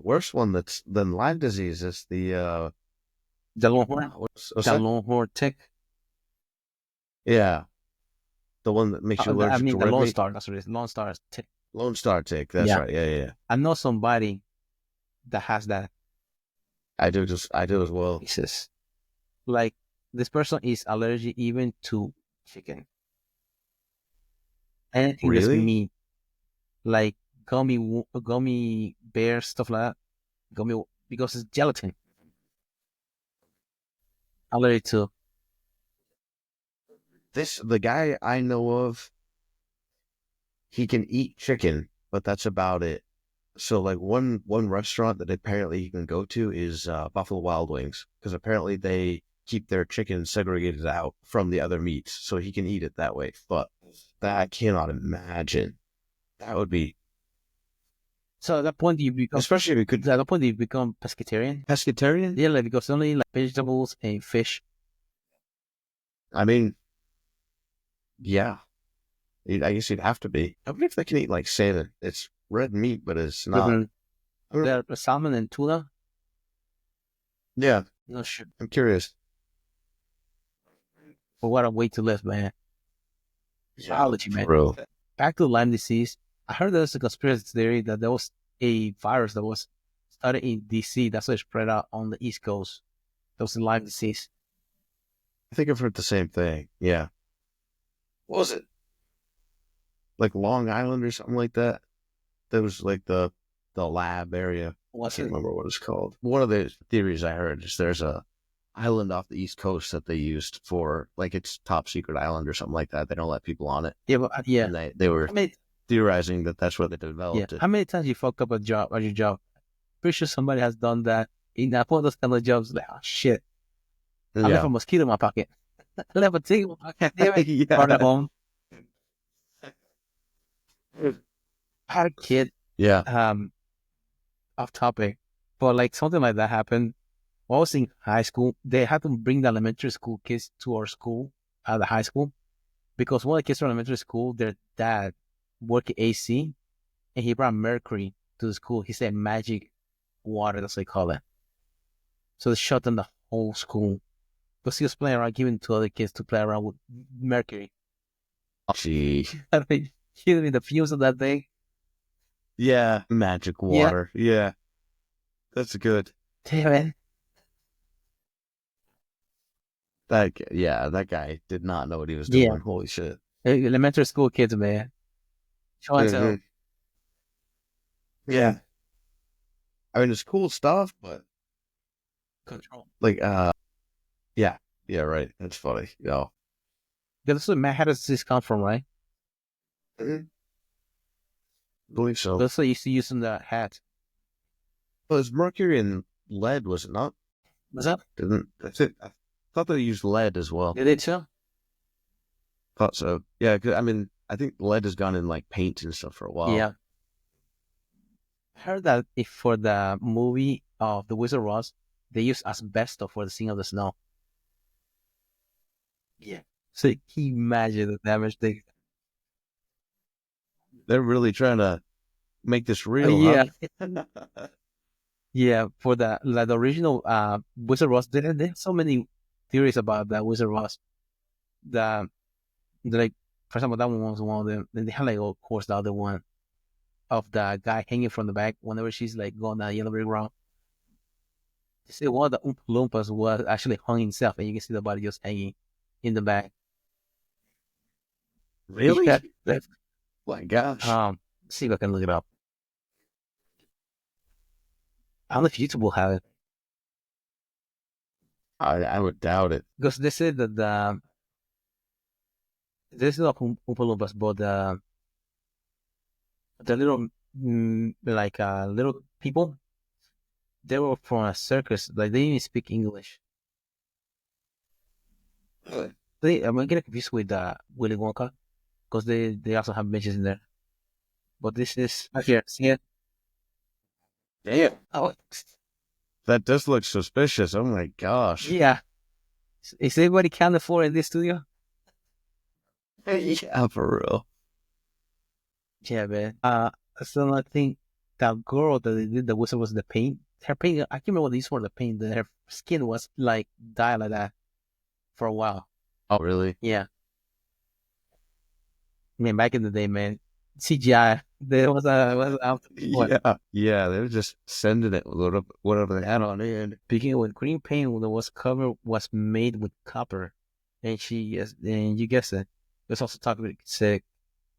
worst one that's than Lyme disease. It's the The Longhorn, what's the that? Longhorn tick. Yeah, the one that makes you I allergic mean to the red Lone meat. Star. That's what it is. Lone Star tick. Lone Star tick. That's Yeah, right. Yeah, yeah, yeah. I know somebody that has that. I do as well. It's just like this person is allergic even to chicken. Anything that's Really? meat, like gummy bear stuff like that. Gummy because it's gelatin. Allergic to. The guy I know of, he can eat chicken, but that's about it. So like one restaurant that apparently you can go to is Buffalo Wild Wings because apparently they keep their chicken segregated out from the other meats, so he can eat it that way. But that I cannot imagine. That would be So at that point you become especially if it could at that point you become pescatarian. pescatarian. Yeah, like because only like vegetables and fish. I mean, yeah, I guess you'd have to be. I wonder if they can eat like salmon. It's red meat, but it's not. Mhm. I don't know. The salmon and tuna. Yeah, No sure. I'm curious. But what a way to live, man. Yeah, Biology, for man. real. Back to Lyme disease. I heard there's a conspiracy theory that there was a virus that was started in DC. That's why it spread out on the East Coast. That was the Lyme disease. I think I've heard the same thing. Yeah. What was it? Like Long Island or something like that? That was like the lab area. I What's can't it? remember what it's called. One of the theories I heard is there's a island off the East Coast that they used for like it's top secret island or something like that. They don't let people on it, Yeah, but yeah. and they were How many, theorizing that that's where they yeah. developed it. How many times you fuck up a job at your job? Pretty sure somebody has done that. In that one of those kind of jobs, like, oh shit, I left Yeah, a mosquito in my pocket. I left a tick in my pocket. Damn it. Brought it yeah, home. I had a kid, yeah. off topic, but like something like that happened. When I was in high school, they had to bring the elementary school kids to our school at the high school because one of the kids from elementary school, their dad worked at AC and he brought mercury to the school. He said magic water, that's what they call it. So they shut down the whole school because he was playing around, giving to other kids to play around with mercury. Gee, I mean, Killing me the fumes of that thing. Yeah, magic Yeah. water. Yeah, that's good. Damn it. That guy did not know what he was Yeah. doing. Holy shit. Elementary school kids, man. Show and Hmm. tell. Yeah, I mean it's cool stuff, but Control. like, yeah, yeah, right. That's funny. Because Matt, how does this come from, right? Mhm. I believe so. That's what used to use in the hat. Well, it's mercury and lead, was it not? What's up? Didn't that's it? I thought they used lead as well. Did it too? Thought so. Yeah, 'cause, I mean, I think lead has gone in like paint and stuff for a while. Yeah. I heard that if for the movie of The Wizard of Oz, they use asbestos for the scene of the snow. Yeah. So can you imagine the damage they... They're really trying to make this real, huh? Yeah. Yeah, for the original Wizard of Oz, there's so many theories about that Wizard of Oz. The, like, for example, that one was one of them. Then they had like, of course, the other one of the guy hanging from the back whenever she's like going down the elevator ground. They say one of the Oompa Loompas was actually hung himself, and you can see the body just hanging in the back. Really? Yeah, that, My gosh. see if I can look it up. I don't know if YouTube will have it I would doubt it. because they said that there's not Oompa Loompas, but the little like little people, they were from a circus. Like they didn't even speak English. I'm getting confused with Willy Wonka because they also have bitches in there. But this is here. See it? Damn. Oh, That does look suspicious. Oh my gosh. yeah. Is anybody can afford in this studio? Yeah, for real. Yeah, man. So I think that girl that they did the whistle was the paint. Her paint, I can't remember what these were the paint. That her skin was like dyed like that for a while. Oh, really? Yeah. I mean, back in the day, man, CGI. There was what? Yeah. Yeah, they were just sending it with whatever they had on it. Speaking with green paint that was made with copper, and and you guessed it. Let's also talk about sick.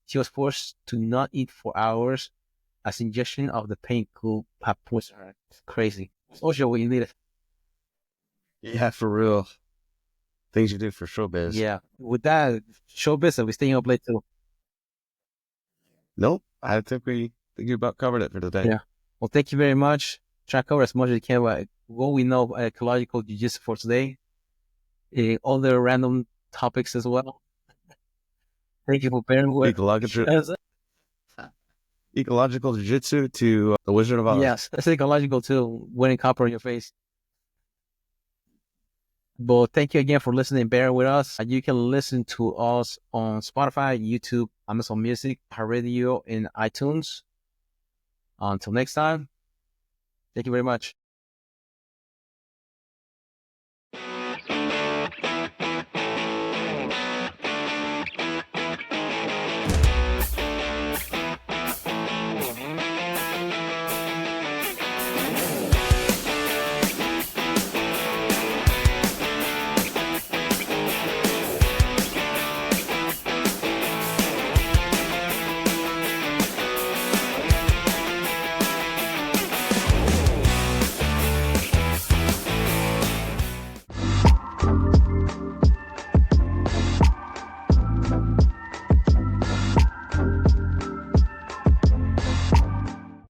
She was forced to not eat for hours as ingestion of the paint could have poisoned her. It's crazy. Also, what you need. Yeah, for real. Things you do for showbiz. Yeah. With that, showbiz, are we staying up late too? Nope. I think we about covered it for today. Yeah. Well, thank you very much. Try to cover as much as you can about what we know of ecological jiu-jitsu for today. Other random topics as well. Thank you for bearing with Ecological, ecological jiu-jitsu to the Wizard of Oz. Yes, that's ecological too, wearing copper on your face. But thank you again for listening, bear with us. You can listen to us on Spotify, YouTube, Amazon Music, Radio, and iTunes. Until next time, thank you very much.